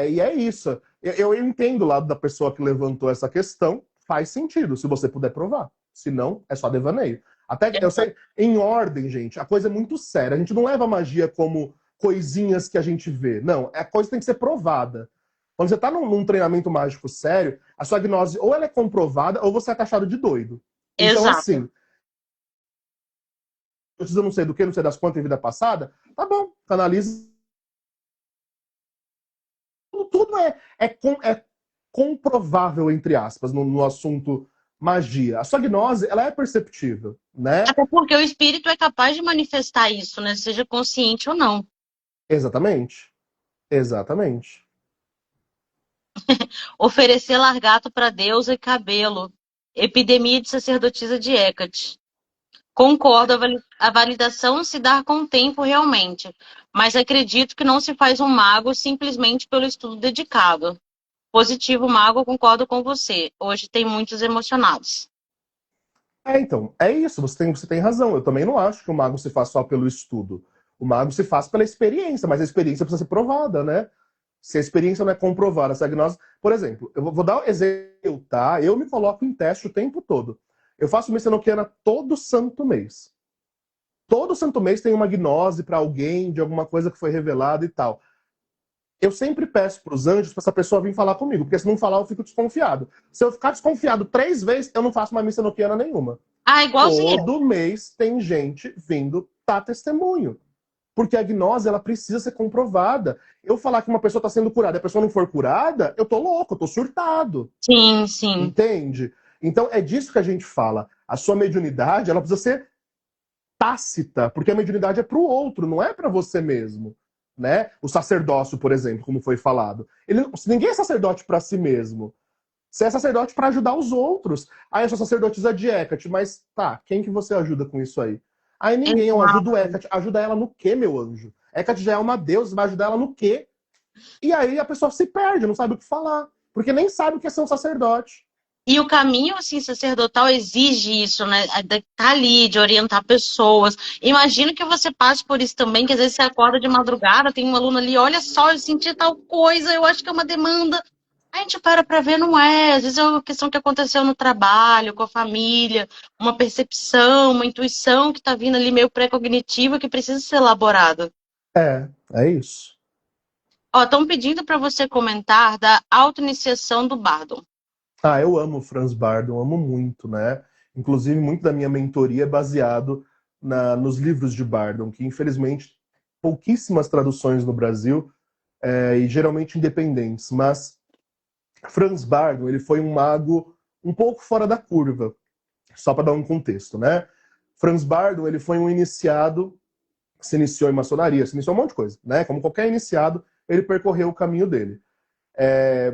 E é isso. Eu entendo o lado da pessoa que levantou essa questão. Faz sentido, se você puder provar. Se não, é só devaneio. Até eu sei, em ordem, gente, a coisa é muito séria. A gente não leva a magia como coisinhas que a gente vê. Não, a coisa tem que ser provada. Quando você está num treinamento mágico sério, a sua gnose ou ela é comprovada ou você é taxado de doido. Então, Exato. assim, eu não sei do que, não sei das quantas em vida passada, tá bom, canaliza. Tudo é comprovável, entre aspas, no assunto magia. A sua gnose, ela é perceptível, né? Até porque o espírito é capaz de manifestar isso, né? Seja consciente ou não. Exatamente. Exatamente. Oferecer largato para deusa e cabelo. Epidemia de sacerdotisa de Hecate. Concordo, a validação se dá com o tempo realmente, mas acredito que não se faz um mago simplesmente pelo estudo dedicado. Positivo, mago, concordo com você. Hoje tem muitos emocionados. Então, é isso, você tem razão. Eu também não acho que o mago se faz só pelo estudo. O mago se faz pela experiência, mas a experiência precisa ser provada, né? Se a experiência não é comprovada, se a gnose... Por exemplo, eu vou dar um exemplo, tá? Eu me coloco em teste o tempo todo. Eu faço missa enoquiana todo santo mês. Todo santo mês tem uma gnose para alguém de alguma coisa que foi revelada e tal. Eu sempre peço para os anjos para essa pessoa vir falar comigo, porque se não falar eu fico desconfiado. Se eu ficar desconfiado 3 vezes, eu não faço uma missa enoquiana nenhuma. Ah, igualzinho eu. Todo mês tem gente vindo dar testemunho. Porque a gnose, ela precisa ser comprovada. Eu falar que uma pessoa está sendo curada e a pessoa não for curada, eu tô louco, eu tô surtado. Sim, sim. Entende? Então é disso que a gente fala. A sua mediunidade, ela precisa ser tácita, porque a mediunidade é para o outro, não é para você mesmo. Né? O sacerdócio, por exemplo, como foi falado. Ninguém é sacerdote para si mesmo. Você é sacerdote para ajudar os outros. Aí eu sou sacerdotisa de Hecate, mas tá, quem que você ajuda com isso aí? Aí ninguém, eu ajudo Exato. Hecate. Ajuda ela no quê, meu anjo? Hecate já é uma deusa, vai ajudar ela no quê? E aí a pessoa se perde, não sabe o que falar. Porque nem sabe o que é ser um sacerdote. E o caminho assim, sacerdotal exige isso, né? De estar ali, de orientar pessoas. Imagino que você passe por isso também, que às vezes você acorda de madrugada, tem uma aluna ali, olha só, eu senti tal coisa, eu acho que é uma demanda. A gente para ver, não é. Às vezes é uma questão que aconteceu no trabalho, com a família, uma percepção, uma intuição que está vindo ali meio pré-cognitiva que precisa ser elaborada. É isso. Ó, estão pedindo para você comentar da auto-iniciação do Bardo. Ah, eu amo o Franz Bardon, amo muito, né? Inclusive, muito da minha mentoria é baseado nos livros de Bardon, que infelizmente pouquíssimas traduções no Brasil e geralmente independentes. Mas Franz Bardon, ele foi um mago um pouco fora da curva, só para dar um contexto, né? Franz Bardon, ele foi um iniciado, se iniciou em maçonaria, se iniciou um monte de coisa, né? Como qualquer iniciado, ele percorreu o caminho dele.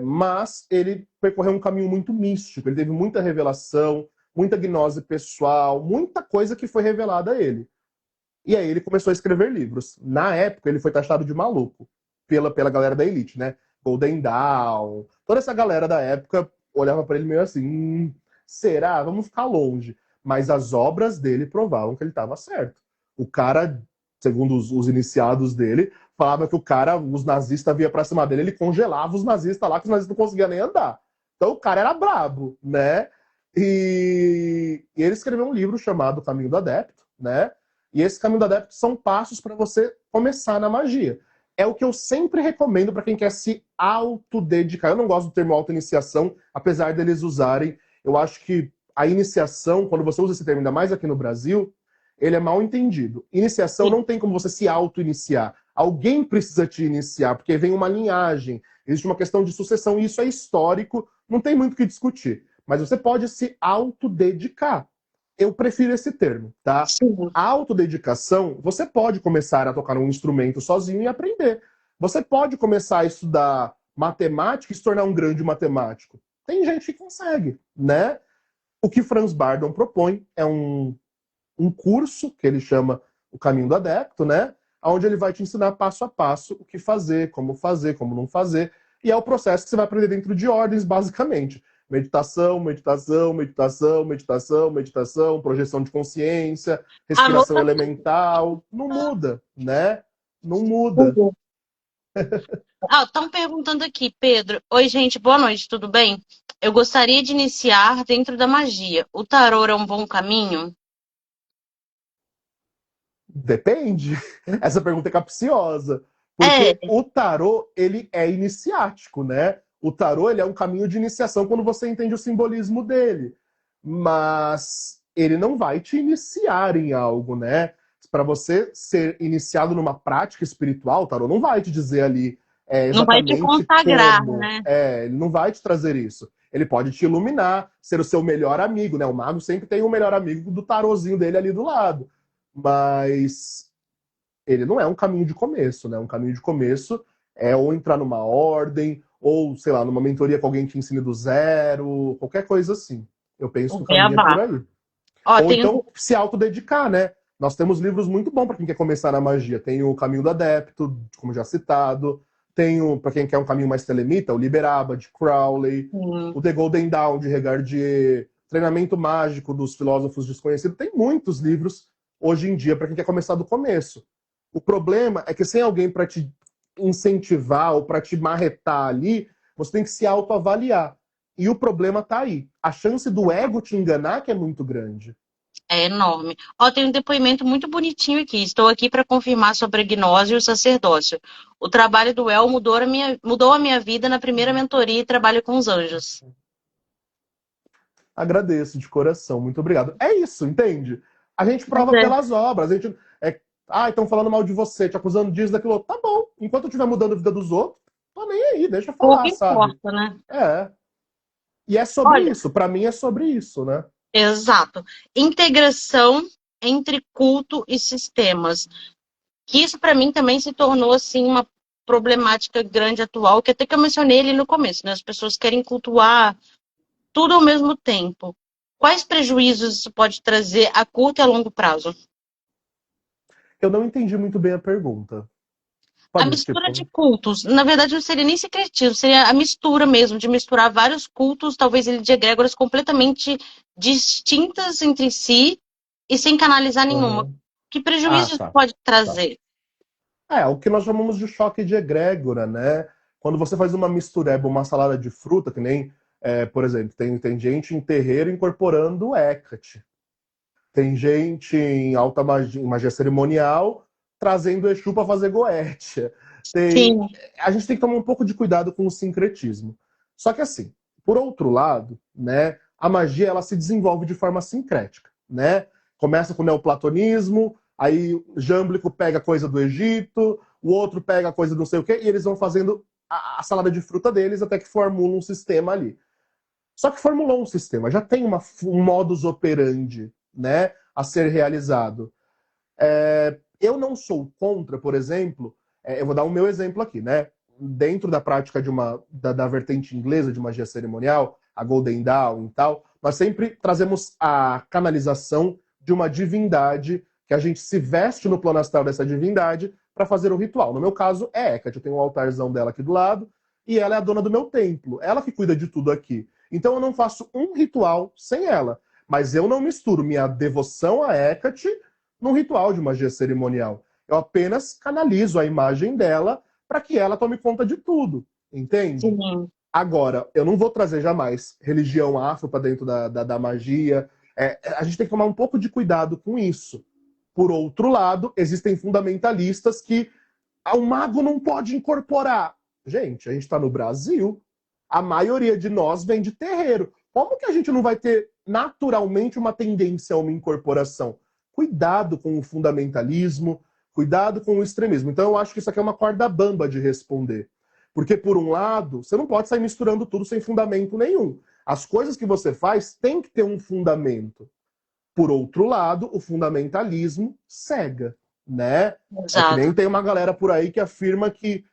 Mas ele percorreu um caminho muito místico, ele teve muita revelação, muita gnose pessoal, muita coisa que foi revelada a ele. E aí ele começou a escrever livros. Na época, ele foi taxado de maluco pela galera da elite, né? Golden Dawn, toda essa galera da época olhava para ele meio assim, será? Vamos ficar longe. Mas as obras dele provavam que ele estava certo. O cara, segundo os iniciados dele, falava que os nazistas vinham pra cima dele, ele congelava os nazistas lá, que os nazistas não conseguiam nem andar. Então o cara era brabo, né? E ele escreveu um livro chamado Caminho do Adepto, né? E esse Caminho do Adepto são passos para você começar na magia. É o que eu sempre recomendo para quem quer se autodedicar. Eu não gosto do termo auto-iniciação, apesar deles usarem. Eu acho que a iniciação, quando você usa esse termo, ainda mais aqui no Brasil, ele é mal entendido. Iniciação não tem como você se auto-iniciar. Alguém precisa te iniciar, porque vem uma linhagem, existe uma questão de sucessão, e isso é histórico, não tem muito o que discutir. Mas você pode se autodedicar. Eu prefiro esse termo, tá? Sim. A autodedicação, você pode começar a tocar um instrumento sozinho e aprender. Você pode começar a estudar matemática e se tornar um grande matemático. Tem gente que consegue, né? O que Franz Bardon propõe é um curso que ele chama o Caminho do Adepto, né? Onde ele vai te ensinar passo a passo o que fazer, como não fazer. E é o processo que você vai aprender dentro de ordens, basicamente. Meditação, meditação, meditação, meditação, meditação, projeção de consciência, respiração Anota elemental. Não muda, né? Não muda. tudo. Ah, estão perguntando aqui, Pedro. Oi, gente, boa noite, tudo bem? Eu gostaria de iniciar dentro da magia. O tarô é um bom caminho? Depende. Essa pergunta é capciosa. É, Porque o tarô, ele é iniciático, né? O tarô, ele é um caminho de iniciação quando você entende o simbolismo dele. Mas ele não vai te iniciar em algo, né? Para você ser iniciado numa prática espiritual, o tarô não vai te dizer ali não vai te exatamente consagrar, como. né? Ele não vai te trazer isso. Ele pode te iluminar, ser o seu melhor amigo, né? O mago sempre tem o melhor amigo do tarozinho dele ali do lado. Mas ele não é um caminho de começo, né? Um caminho de começo é ou entrar numa ordem, ou, sei lá, numa mentoria com alguém que ensine do zero, qualquer coisa assim. Eu penso O que o caminho é beabá. por aí. Ó, Ou tem então se autodedicar, né? Nós temos livros muito bons para quem quer começar na magia. Tem o Caminho do Adepto, como já citado. Tem o, para quem quer um caminho mais telemita, o Liberaba, de Crowley. um. O The Golden Dawn, de Regardier. Treinamento Mágico, dos Filósofos Desconhecidos. Tem muitos livros hoje em dia para quem quer começar do começo. O problema é que sem alguém para te incentivar ou para te marretar ali, você tem que se autoavaliar. E o problema está aí. A chance do ego te enganar que é muito grande. É enorme. Ó, tem um depoimento muito bonitinho aqui. Estou aqui para confirmar sobre a gnose e o sacerdócio. O trabalho do El mudou a minha vida na primeira mentoria e trabalho com os anjos. Agradeço de coração, muito obrigado. É isso, entende? A gente Mas prova é, pelas obras. A gente estão falando mal de você, te acusando disso, daquilo outro. Tá bom. Enquanto eu estiver mudando a vida dos outros, tô nem aí, deixa eu pouco falar, sabe? importa, né? É. E é sobre Olha, isso. Pra mim é sobre isso, né? exato. Integração entre culto e sistemas. Que isso para mim também se tornou assim uma problemática grande atual, que até que eu mencionei ali no começo, né? As pessoas querem cultuar tudo ao mesmo tempo. Quais prejuízos isso pode trazer a curto e a longo prazo? Eu não entendi muito bem a pergunta. A Pode, mistura de tipo. cultos, na verdade, não seria nem secretismo, seria a mistura mesmo, de misturar vários cultos, talvez ele de egrégoras completamente distintas entre si e sem canalizar nenhuma. Aham. Que Ah, prejuízo isso tá. pode Tá. trazer? O que nós chamamos de choque de egrégora, né? Quando você faz uma mistureba, uma salada de fruta, que nem, por exemplo, tem gente em terreiro incorporando Hecate. Tem gente em alta magia, em magia cerimonial trazendo Exu para fazer goetia. Sim, A gente tem que tomar um pouco de cuidado com o sincretismo. Só que assim, por outro lado, né, a magia ela se desenvolve de forma sincrética, né? Começa com o neoplatonismo, aí Jâmblico pega coisa do Egito, o outro pega coisa do não sei o quê, e eles vão fazendo a salada de fruta deles até que formula um sistema ali. Só que formulou um sistema, já tem um modus operandi, né, a ser realizado. Eu não sou contra, por exemplo, eu vou dar o meu exemplo aqui, né? Dentro da prática da vertente inglesa de magia cerimonial, a Golden Dawn e tal, nós sempre trazemos a canalização de uma divindade que a gente se veste no plano astral dessa divindade para fazer o ritual. No meu caso, é Hecate. Eu tenho um altarzão dela aqui do lado e ela é a dona do meu templo. Ela que cuida de tudo aqui. Então eu não faço um ritual sem ela. Mas eu não misturo minha devoção a Hecate num ritual de magia cerimonial. Eu apenas canalizo a imagem dela para que ela tome conta de tudo, entende? sim. Agora, eu não vou trazer jamais religião afro para dentro da magia. A gente tem que tomar um pouco de cuidado com isso. Por outro lado, existem fundamentalistas que o mago não pode incorporar. Gente, a gente está no Brasil, a maioria de nós vem de terreiro. Como que a gente não vai ter naturalmente uma tendência a uma incorporação? Cuidado com o fundamentalismo, cuidado com o extremismo. Então eu acho que isso aqui é uma corda bamba de responder. Porque, por um lado, você não pode sair misturando tudo sem fundamento nenhum. As coisas que você faz têm que ter um fundamento. Por outro lado, o fundamentalismo cega, né? É que nem Exato. tem uma galera por aí que afirma que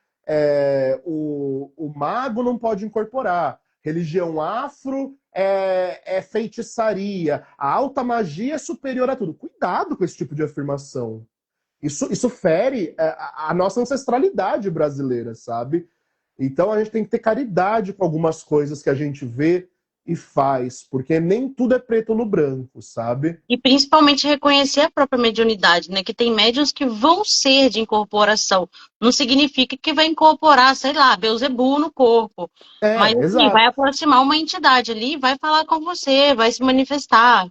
o mago não pode incorporar, religião afro é feitiçaria, a alta magia é superior a tudo. Cuidado com esse tipo de afirmação. Isso fere a nossa ancestralidade brasileira, sabe? Então a gente tem que ter caridade com algumas coisas que a gente vê e faz, porque nem tudo é preto no branco, sabe? E principalmente reconhecer a própria mediunidade, né? Que tem médiuns que vão ser de incorporação. Não significa que vai incorporar, sei lá, Beelzebub no corpo. Mas assim, vai Exato. aproximar uma entidade ali, vai falar com você, vai se manifestar.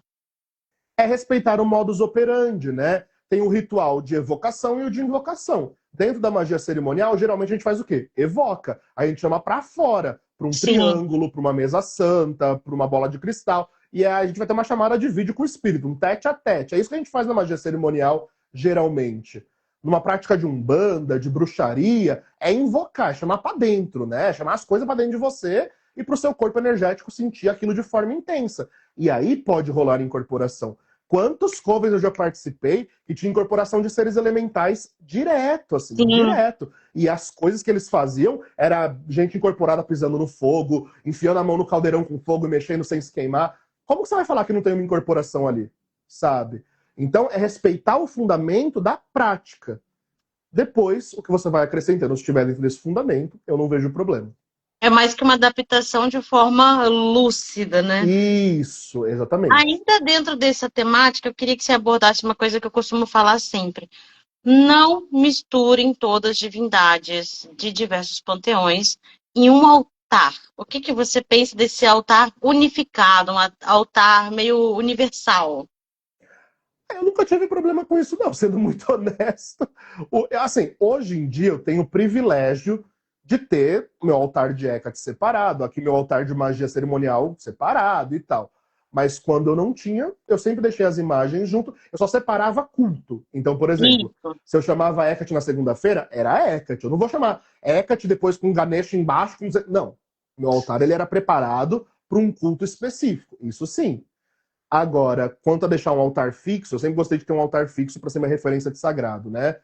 É respeitar o modus operandi, né? Tem o ritual de evocação e o de invocação. Dentro da magia cerimonial, geralmente a gente faz o quê? Evoca. A gente chama para fora, para um Sim. triângulo, para uma mesa santa, para uma bola de cristal. E aí a gente vai ter uma chamada de vídeo com o espírito, um tete a tete. É isso que a gente faz na magia cerimonial, geralmente. Numa prática de umbanda, de bruxaria, é invocar, é chamar para dentro, né? Chamar as coisas para dentro de você e para o seu corpo energético sentir aquilo de forma intensa. E aí pode rolar incorporação. Quantos covers eu já participei que tinha incorporação de seres elementais direto, assim, Sim. direto. E as coisas que eles faziam era gente incorporada pisando no fogo, enfiando a mão no caldeirão com fogo e mexendo sem se queimar. Como que você vai falar que não tem uma incorporação ali? Sabe? Então, é respeitar o fundamento da prática. Depois, o que você vai acrescentando, se estiver dentro desse fundamento, eu não vejo problema. É mais que uma adaptação de forma lúcida, né? Isso, exatamente. Ainda dentro dessa temática, eu queria que você abordasse uma coisa que eu costumo falar sempre. Não misturem todas as divindades de diversos panteões em um altar. O que que você pensa desse altar unificado, um altar meio universal? Eu nunca tive problema com isso, não, sendo muito honesto. Assim, hoje em dia eu tenho o privilégio de ter meu altar de Hecate separado, aqui meu altar de magia cerimonial separado e tal. Mas quando eu não tinha, eu sempre deixei as imagens junto, eu só separava culto. Então, por exemplo, Isso, se eu chamava Hecate na segunda-feira, era Hecate. Eu não vou chamar Hecate depois com Ganesha embaixo. Não. Meu altar ele era preparado para um culto específico. Isso sim. Agora, quanto a deixar um altar fixo, eu sempre gostei de ter um altar fixo para ser minha referência de sagrado, né?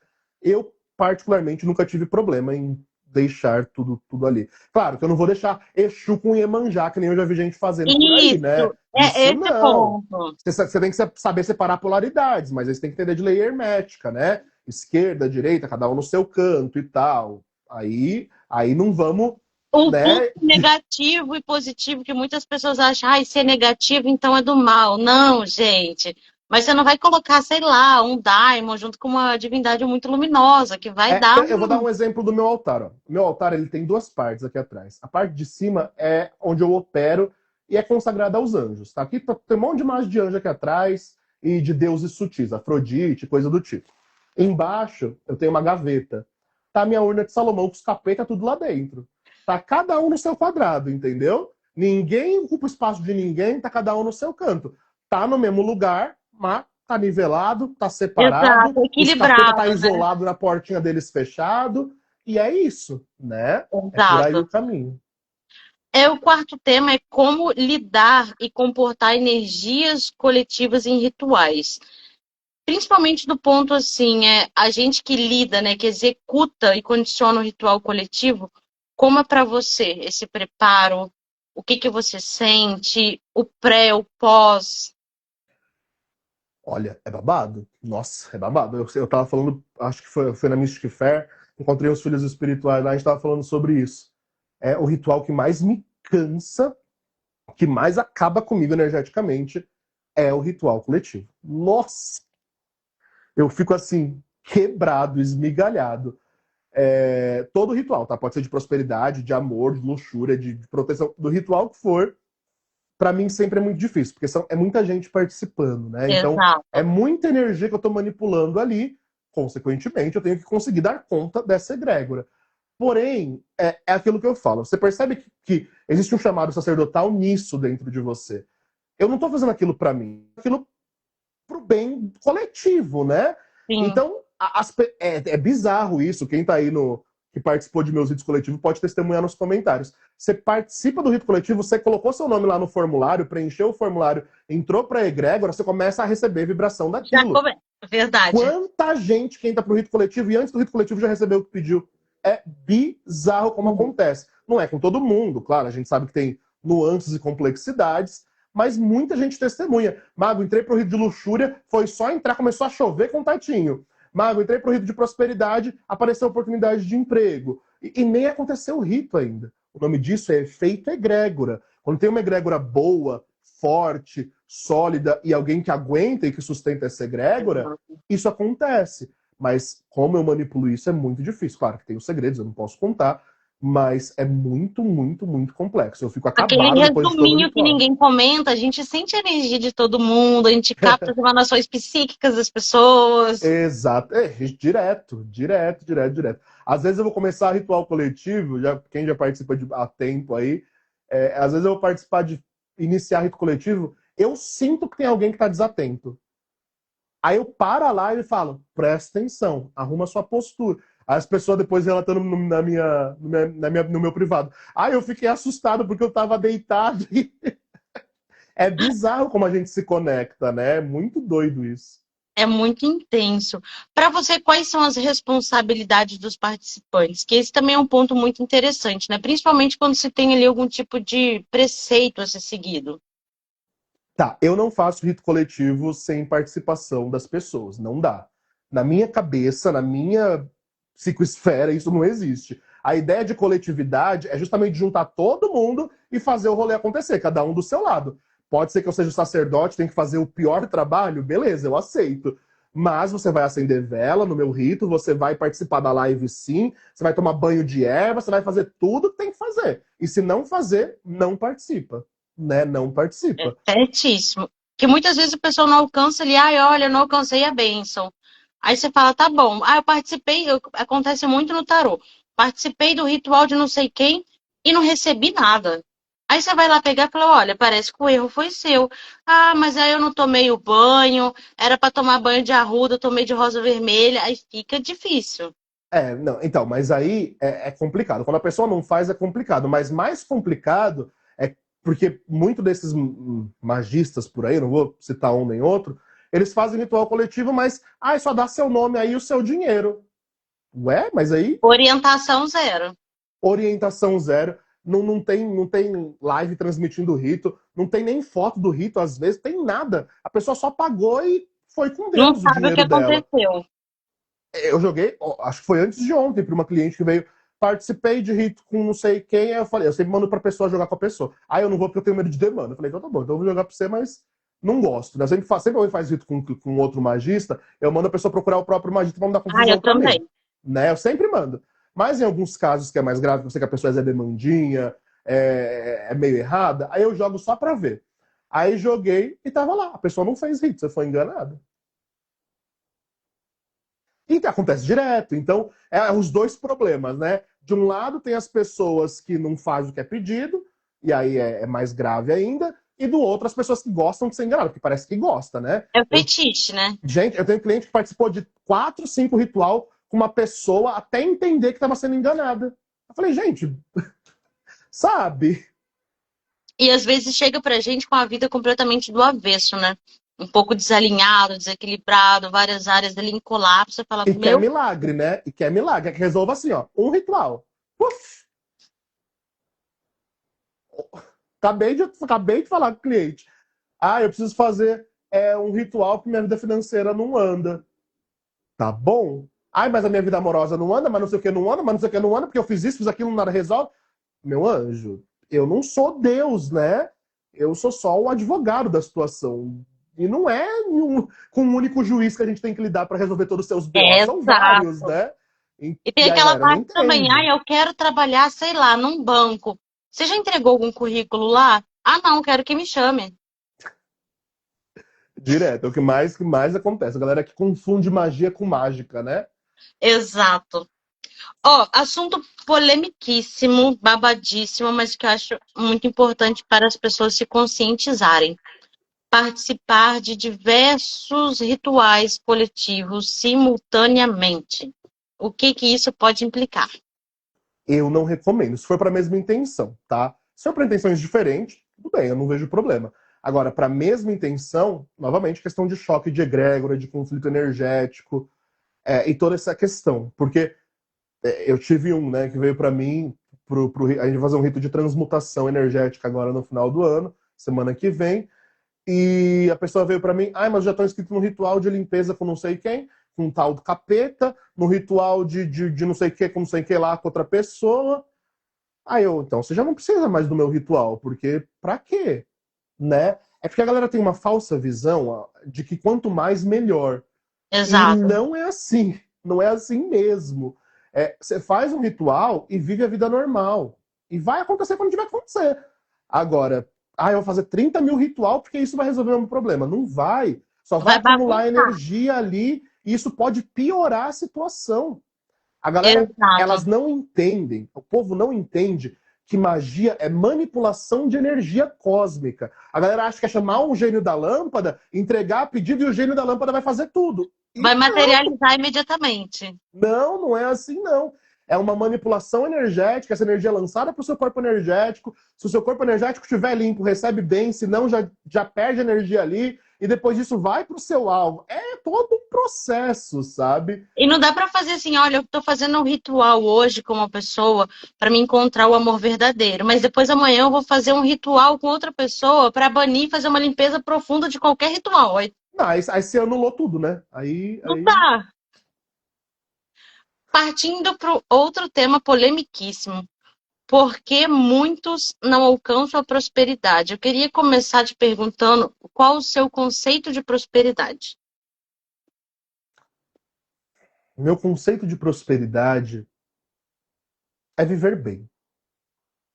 Eu, particularmente, nunca tive problema em deixar tudo ali. Claro que eu não vou deixar Exu com Iemanjá, que nem eu já vi gente fazendo por aí, né? isso, é Isso esse não. ponto. Você tem que saber separar polaridades, mas aí você tem que entender de lei hermética, né? Esquerda, direita, cada um no seu canto e tal. Aí não vamos, O ponto né? negativo e positivo que muitas pessoas acham, ah, se é negativo, então é do mal. Não, gente. Mas você não vai colocar, sei lá, um daimon junto com uma divindade muito luminosa, que vai dar Eu vou dar um. um exemplo do meu altar. Ó. O meu altar ele tem duas partes aqui atrás. A parte de cima é onde eu opero e é consagrada aos anjos. Tá? Aqui tem um monte de imagem de anjo aqui atrás e de deuses sutis, Afrodite, coisa do tipo. Embaixo eu tenho uma gaveta. Tá a minha urna de Salomão com os capeta tudo lá dentro. Tá cada um no seu quadrado, entendeu? Ninguém ocupa o espaço de ninguém, tá cada um no seu canto. Tá no mesmo lugar, mas tá nivelado, tá separado, Exato, os capeta tá equilibrado, né? isolado na portinha deles fechado, e é isso, né? É por aí o Exato. caminho. É, o quarto tema é como lidar e comportar energias coletivas em rituais. Principalmente do ponto assim, a gente que lida, né, que executa e condiciona o ritual coletivo, como é para você esse preparo? O que que você sente? O pré, o pós? Olha, é babado. Nossa, é babado. Eu tava falando, acho que foi na Mystic Fair, encontrei os filhos espirituais lá, a gente tava falando sobre isso. É o ritual que mais me cansa, que mais acaba comigo energeticamente, é o ritual coletivo. Nossa! Eu fico assim, quebrado, esmigalhado. Todo ritual, tá? Pode ser de prosperidade, de amor, de luxúria, de proteção, do ritual que for, para mim sempre é muito difícil, porque é muita gente participando, né? Então, é Exato. muita energia que eu tô manipulando ali, consequentemente, eu tenho que conseguir dar conta dessa egrégora. Porém, é aquilo que eu falo. Você percebe que existe um chamado sacerdotal nisso dentro de você. Eu não tô fazendo aquilo para mim, aquilo pro bem coletivo, né? Sim. Então, é bizarro isso. Quem tá aí que participou de meus ritos coletivos pode testemunhar nos comentários. Você participa do rito coletivo, você colocou seu nome lá no formulário, preencheu o formulário, entrou para a egrégora, você começa a receber vibração Já daquilo. come... Verdade. Quanta gente que entra pro rito coletivo e antes do rito coletivo já recebeu o que pediu. É bizarro como acontece. Não é com todo mundo, claro, a gente sabe que tem nuances e complexidades, mas muita gente testemunha. Mago, entrei pro rito de luxúria, foi só entrar, começou a chover contatinho. Mago, entrei pro rito de prosperidade, apareceu oportunidade de emprego. E nem aconteceu o rito ainda. O nome disso é efeito egrégora. Quando tem uma egrégora boa, forte, sólida e alguém que aguenta e que sustenta essa egrégora, isso acontece. Mas como eu manipulo isso é muito difícil. Claro que tem os segredos, eu não posso contar, mas é muito, muito, muito complexo. Eu fico Aquele acabado depois de todo o resuminho que ritual. ninguém comenta, a gente sente a energia de todo mundo, a gente capta as emanações psíquicas das pessoas. Exato. Direto, direto, direto, direto. Às vezes eu vou começar ritual coletivo, quem já participa há tempo aí, às vezes eu vou participar de iniciar rito coletivo, eu sinto que tem alguém que está desatento. Aí eu paro lá e falo, presta atenção, arruma sua postura. Aí as pessoas depois relatando no meu privado. Aí eu fiquei assustado porque eu tava deitado e é bizarro como a gente se conecta, né? É muito doido isso. É muito intenso. Para você, quais são as responsabilidades dos participantes? Que esse também é um ponto muito interessante, né? Principalmente quando se tem ali algum tipo de preceito a ser seguido. Tá, eu não faço rito coletivo sem participação das pessoas, não dá. Na minha cabeça, na minha psicoesfera, isso não existe. A ideia de coletividade é justamente juntar todo mundo e fazer o rolê acontecer, cada um do seu lado. Pode ser que eu seja o sacerdote, tem que fazer o pior trabalho, beleza, eu aceito. Mas você vai acender vela no meu rito, você vai participar da live sim, você vai tomar banho de erva, você vai fazer tudo que tem que fazer. E se não fazer, não participa, né? Não participa. Certíssimo. Que muitas vezes o pessoal não alcança ali, ai, olha, eu não alcancei a bênção. Aí você fala, tá bom. Ah, eu participei, acontece muito no tarô. Participei do ritual de não sei quem e não recebi nada. Aí você vai lá pegar e fala, olha, parece que o erro foi seu. Ah, mas aí eu não tomei o banho, era para tomar banho de arruda, eu tomei de rosa vermelha, aí fica difícil. Não, então, mas aí é complicado. Quando a pessoa não faz, é complicado. Mas mais complicado é porque muito desses magistas por aí, não vou citar um nem outro, eles fazem ritual coletivo, mas só dá seu nome aí e o seu dinheiro. Ué, mas aí Orientação zero. orientação zero. Não tem live transmitindo o rito, não tem nem foto do rito, às vezes, tem nada. A pessoa só pagou e foi com Não Deus o sabe o que dinheiro dela. aconteceu. Eu joguei, acho que foi antes de ontem, para uma cliente que veio. Participei de rito com não sei quem, aí eu falei, eu sempre mando pra pessoa jogar com a pessoa. Aí eu não vou porque eu tenho medo de demanda. Eu falei, então tá bom, então eu vou jogar pra você, mas não gosto. Né? Sempre alguém faz rito com outro magista, eu mando a pessoa procurar o próprio magista pra não dar Ah, confusão eu pra mim. também. Né? Eu sempre mando. Mas em alguns casos que é mais grave, que eu sei que a pessoa é demandinha, é meio errada, aí eu jogo só pra ver. Aí joguei e tava lá. A pessoa não fez rito, você foi enganado. E acontece direto. Então, os dois problemas, né? De um lado, tem as pessoas que não fazem o que é pedido, e aí é mais grave ainda. E do outro, as pessoas que gostam de ser enganadas, porque parece que gosta, né? É o fetiche, né? Gente, eu tenho um cliente que participou de 4, 5 ritual com uma pessoa até entender que estava sendo enganada. Eu falei, gente, sabe? E às vezes chega pra gente com a vida completamente do avesso, né? Um pouco desalinhado, desequilibrado, várias áreas ali em colapso. Você fala, E quer meu, milagre, né? E quer milagre. Quer que resolva assim, ó. Um ritual. Puf! Acabei de falar com o cliente. Eu preciso fazer um ritual porque minha vida financeira não anda. Tá bom? Mas a minha vida amorosa não anda, mas não sei o que não anda, mas não sei o que não anda, porque eu fiz isso, fiz aquilo, nada resolve. Meu anjo, eu não sou Deus, né? Eu sou só o advogado da situação. E não é com um único juiz que a gente tem que lidar para resolver todos os seus BO. São vários, exato. né? E, E tem e a aquela galera não parte também, entende. eu quero trabalhar, sei lá, num banco. Você já entregou algum currículo lá? Ah, não, quero que me chame. Direto, é o que mais acontece. A galera que confunde magia com mágica, né? Exato. Ó, assunto polemiquíssimo, babadíssimo, mas que eu acho muito importante para as pessoas se conscientizarem. Participar de diversos rituais coletivos simultaneamente. O que que isso pode implicar? eu não recomendo. Se for para a mesma intenção, tá? Se for para intenções diferentes, tudo bem, eu não vejo problema. Agora, para a mesma intenção, novamente, questão de choque de egrégora, de conflito energético, e toda essa questão. Porque eu tive um, né, que veio para mim, a gente vai fazer um rito de transmutação energética agora no final do ano, semana que vem, e a pessoa veio para mim, mas já estou inscrito no ritual de limpeza com não sei quem, com um tal do capeta, no ritual de não sei o que, com não sei o que lá com outra pessoa. Então, você já não precisa mais do meu ritual, porque pra quê? Né? É porque a galera tem uma falsa visão de que quanto mais, melhor. E Exato. não é assim. Não é assim mesmo. Você faz um ritual e vive a vida normal. E vai acontecer quando tiver que acontecer. Agora, eu vou fazer 30 mil ritual porque isso vai resolver o meu problema. Não vai. Só vai Vai acumular bagunçar. energia ali e isso pode piorar a situação. A galera, Exato. elas não entendem, o povo não entende que magia é manipulação de energia cósmica. A galera acha que é chamar um gênio da lâmpada, entregar pedido e o gênio da lâmpada vai fazer tudo. E Vai materializar imediatamente. não é assim não. É uma manipulação energética, essa energia é lançada para o seu corpo energético. Se o seu corpo energético estiver limpo, recebe bem, senão já perde energia ali, e depois disso vai para o seu alvo. É todo um processo, sabe? E não dá para fazer assim, olha, eu estou fazendo um ritual hoje com uma pessoa para me encontrar o amor verdadeiro, mas depois amanhã eu vou fazer um ritual com outra pessoa para banir, fazer uma limpeza profunda de qualquer ritual. Aí Não, aí você anulou tudo, né? não dá. Partindo para outro tema polemiquíssimo. Por que muitos não alcançam a prosperidade? Eu queria começar te perguntando qual o seu conceito de prosperidade. Meu conceito de prosperidade é viver bem,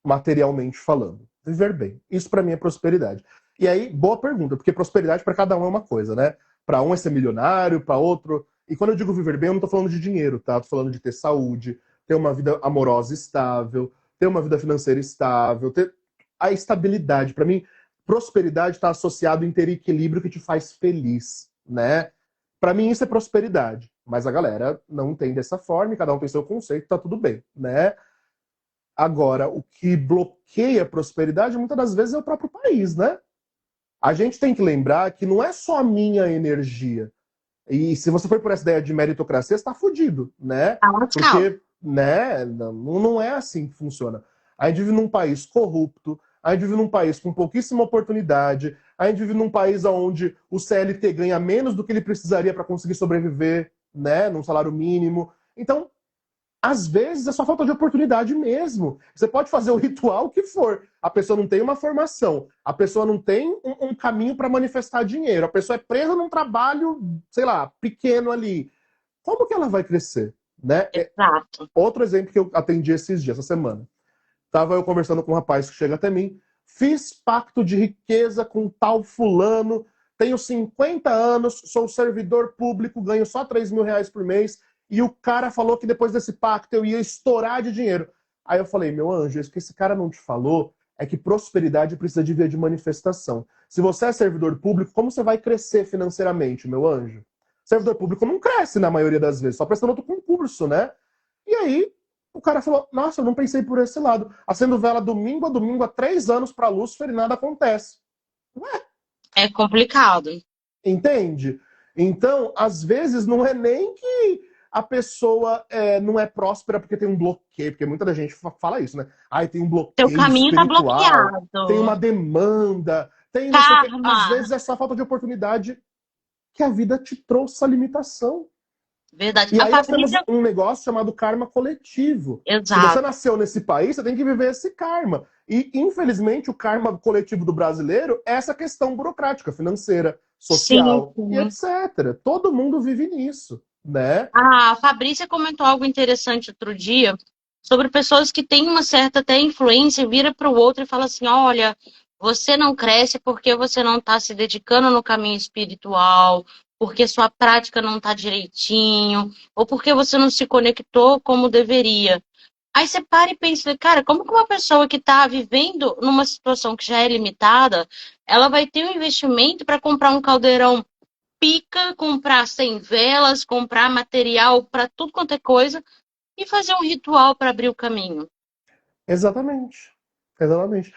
materialmente falando. Viver bem. Isso para mim é prosperidade. E aí, boa pergunta, porque prosperidade para cada um é uma coisa, né? Para um é ser milionário, para outro. E quando eu digo viver bem, eu não tô falando de dinheiro, tá? Eu tô falando de ter saúde, ter uma vida amorosa estável, ter uma vida financeira estável, ter a estabilidade. Para mim, prosperidade está associado em ter equilíbrio que te faz feliz, né? Para mim isso é prosperidade, mas a galera não entende dessa forma, e cada um tem seu conceito, tá tudo bem, né? Agora, o que bloqueia a prosperidade muitas das vezes é o próprio país, né? A gente tem que lembrar que não é só a minha energia. E se você for por essa ideia de meritocracia, você está fudido, né? Tá lascado. Porque, né, não é assim que funciona. A gente vive num país corrupto, a gente vive num país com pouquíssima oportunidade, a gente vive num país onde o CLT ganha menos do que ele precisaria para conseguir sobreviver, né, num salário mínimo. Então, às vezes é só falta de oportunidade mesmo. Você pode fazer o ritual que for. A pessoa não tem uma formação, a pessoa não tem um caminho para manifestar dinheiro, a pessoa é presa num trabalho, sei lá, pequeno ali. Como que ela vai crescer? Né? Exato. Outro exemplo que eu atendi esses dias, essa semana. Tava eu conversando com um rapaz que chega até mim, fiz pacto de riqueza com tal fulano, tenho 50 anos, sou servidor público, ganho só R$ 3.000 por mês, e o cara falou que depois desse pacto eu ia estourar de dinheiro. Aí eu falei, meu anjo, isso que esse cara não te falou é que prosperidade precisa de via de manifestação. Se você é servidor público, como você vai crescer financeiramente, meu anjo? Servidor público não cresce na maioria das vezes, só prestando outro concurso, né? E aí, o cara falou, nossa, eu não pensei por esse lado. Acendo vela domingo a domingo há 3 anos para Lúcifer e nada acontece. Ué, É complicado. entende? Então, às vezes, não é nem que a pessoa não é próspera porque tem um bloqueio, porque muita da gente fala isso, né? Tem um Seu bloqueio caminho tá espiritual, tem bloqueado. uma demanda, tem não sei o quê. Às Karma. vezes é só falta de oportunidade que a vida te trouxe a limitação. Verdade. E A aí nós temos Fabrícia. um negócio chamado karma coletivo. Se você Exato. nasceu nesse país, você tem que viver esse karma. E, infelizmente, o karma coletivo do brasileiro é essa questão burocrática, financeira, Sim, social e sim. etc. Todo mundo vive nisso, né? A Fabrícia comentou algo interessante outro dia sobre pessoas que têm uma certa até influência, vira para o outro e fala assim: olha, você não cresce porque você não está se dedicando no caminho espiritual, porque sua prática não está direitinho, ou porque você não se conectou como deveria. Aí você para e pensa, cara, como que uma pessoa que está vivendo numa situação que já é limitada, ela vai ter um investimento para comprar um caldeirão pica, comprar 100 velas, comprar material para tudo quanto é coisa, e fazer um ritual para abrir o caminho. Exatamente. Exatamente.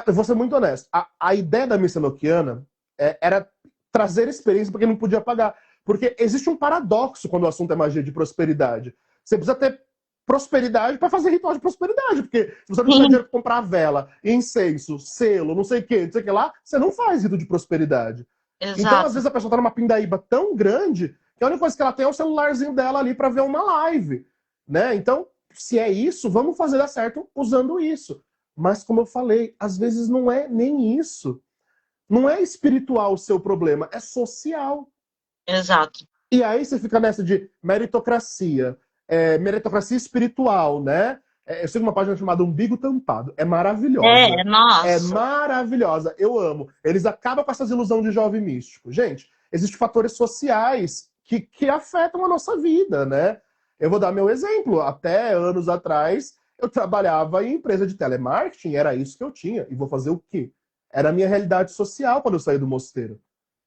Eu vou ser muito honesto. A ideia da missa enoquiana era trazer experiência para quem não podia pagar. Porque existe um paradoxo quando o assunto é magia de prosperidade. Você precisa ter prosperidade para fazer ritual de prosperidade. Porque se você não tiver Sim, dinheiro para comprar vela, incenso, selo, não sei o que, não sei o que lá, você não faz rito de prosperidade. Então, às exato, vezes, a pessoa tá numa pindaíba tão grande que a única coisa que ela tem é o celularzinho dela ali para ver uma live. Né? Então, se é isso, vamos fazer dar certo usando isso. Mas, como eu falei, às vezes não é nem isso. Não é espiritual o seu problema, é social. exato. E aí você fica nessa de meritocracia, meritocracia espiritual, né? Eu sigo uma página chamada Umbigo Tampado. É maravilhosa. É Nossa, maravilhosa. Eu amo. Eles acabam com essas ilusões de jovem místico. Gente, existem fatores sociais que afetam a nossa vida, né? Eu vou dar meu exemplo. Até anos atrás, eu trabalhava em empresa de telemarketing, era isso que eu tinha. E vou fazer o quê? Era a minha realidade social quando eu saí do mosteiro.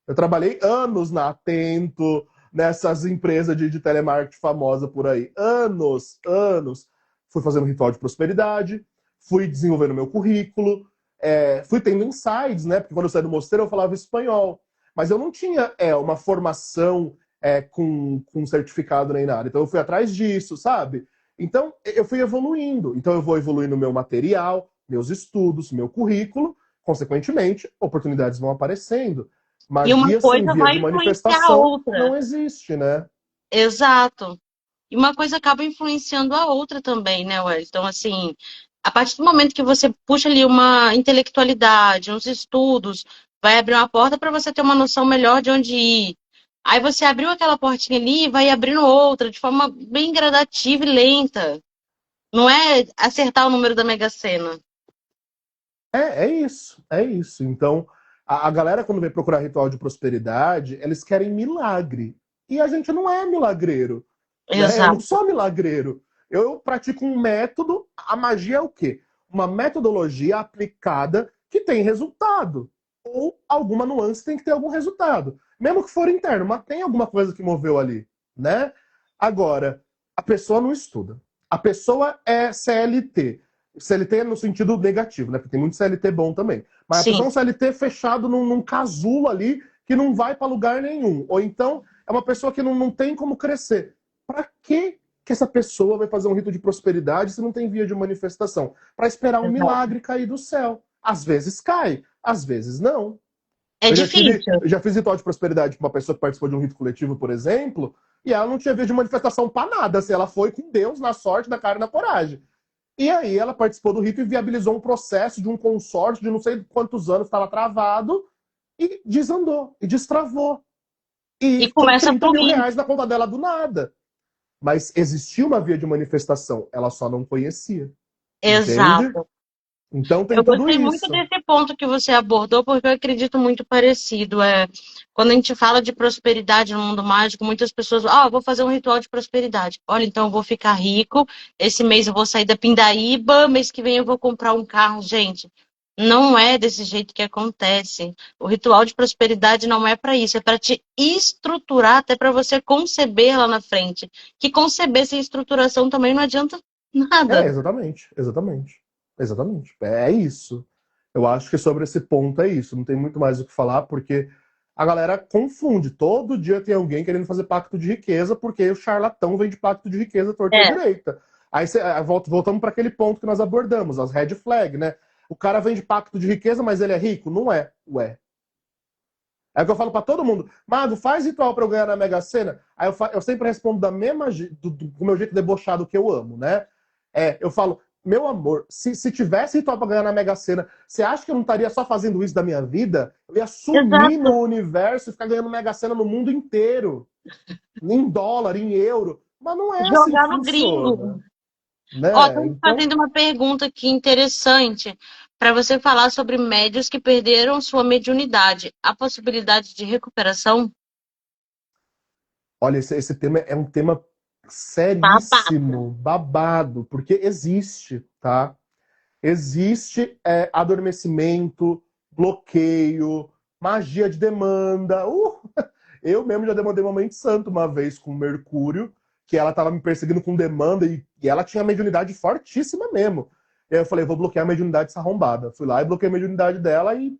Eu trabalhei anos na Atento, nessas empresas de telemarketing famosa por aí. Anos, anos. Fui fazendo ritual de prosperidade, fui desenvolvendo meu currículo, fui tendo insights, né? Porque quando eu saí do mosteiro eu falava espanhol. Mas eu não tinha uma formação com certificado nem nada. Então eu fui atrás disso, sabe? Então eu fui evoluindo. Então eu vou evoluindo meu material, meus estudos, meu currículo. Consequentemente, oportunidades vão aparecendo. e uma Magia sem coisa via vai de influenciar a manifestação outra. não existe, né? Exato. E uma coisa acaba influenciando a outra também, né, Well? Então, assim, a partir do momento que você puxa ali uma intelectualidade, uns estudos, vai abrir uma porta para você ter uma noção melhor de onde ir. Aí você abriu aquela portinha ali e vai abrindo outra, de forma bem gradativa e lenta. Não é acertar o número da Mega Sena. É isso, é isso. Então, a galera, quando vem procurar ritual de prosperidade, eles querem milagre. E a gente não é milagreiro, né? Eu não Exato. sou milagreiro. Eu pratico um método. A magia é o quê? Uma metodologia aplicada que tem resultado. Ou alguma nuance tem que ter algum resultado. Mesmo que for interno, mas tem alguma coisa que moveu ali, né? Agora, a pessoa não estuda. A pessoa é CLT. CLT é no sentido negativo, né? Porque tem muito CLT bom também. Mas a pessoa Sim, é um CLT fechado num casulo ali que não vai para lugar nenhum. Ou então é uma pessoa que não tem como crescer. Para que essa pessoa vai fazer um rito de prosperidade se não tem via de manifestação? Para esperar um exato. milagre cair do céu. Às vezes cai, às vezes não. É difícil. Eu já fiz ritual de prosperidade para uma pessoa que participou de um rito coletivo, por exemplo, e ela não tinha via de manifestação para nada. Assim, ela foi com Deus na sorte, na cara e na coragem. E aí ela participou do rito e viabilizou um processo de um consórcio de não sei quantos anos estava travado e desandou, e destravou. E E foi começa a 30 mil fluir. reais na conta dela do nada. Mas existia uma via de manifestação, ela só não conhecia. Entende? Exato. Então tem Eu tudo gostei muito isso. desse ponto que você abordou, porque eu acredito muito parecido. Quando a gente fala de prosperidade no mundo mágico, muitas pessoas, eu vou fazer um ritual de prosperidade. Olha, então eu vou ficar rico, esse mês eu vou sair da pindaíba, mês que vem eu vou comprar um carro. Gente, não é desse jeito que acontece. O ritual de prosperidade não é para isso, é para te estruturar até para você conceber lá na frente. Que conceber sem estruturação também não adianta nada. Exatamente, exatamente. Exatamente. É isso. Eu acho que sobre esse ponto é isso. Não tem muito mais o que falar, porque a galera confunde. Todo dia tem alguém querendo fazer pacto de riqueza, porque o charlatão vende pacto de riqueza torta à É, direita. Voltamos para aquele ponto que nós abordamos, as red flag, né? O cara vende pacto de riqueza, mas ele é rico? Não é. Ué. É o que eu falo para todo mundo. Mago, faz ritual para eu ganhar na Mega Sena. Aí eu sempre respondo do meu jeito debochado que eu amo, né? Eu falo, meu amor, se tivesse ritual para ganhar na Mega Sena, você acha que eu não estaria só fazendo isso da minha vida? Eu ia sumir exato. no universo e ficar ganhando Mega Sena no mundo inteiro. Em dólar, em euro. Mas não é assim que Jogar no gringo. funciona, Ó, né? tô me Então, fazendo uma pergunta aqui interessante para você falar sobre médios que perderam sua mediunidade. Há possibilidade de recuperação? olha, esse tema é um tema Babado. seríssimo, babado, porque existe, tá? Existe adormecimento, bloqueio, magia de demanda. Eu mesmo já demandei uma mãe de santo uma vez com Mercúrio, que ela tava me perseguindo com demanda e ela tinha mediunidade fortíssima mesmo. E aí eu falei, vou bloquear a mediunidade dessa arrombada. Fui lá e bloqueei a mediunidade dela e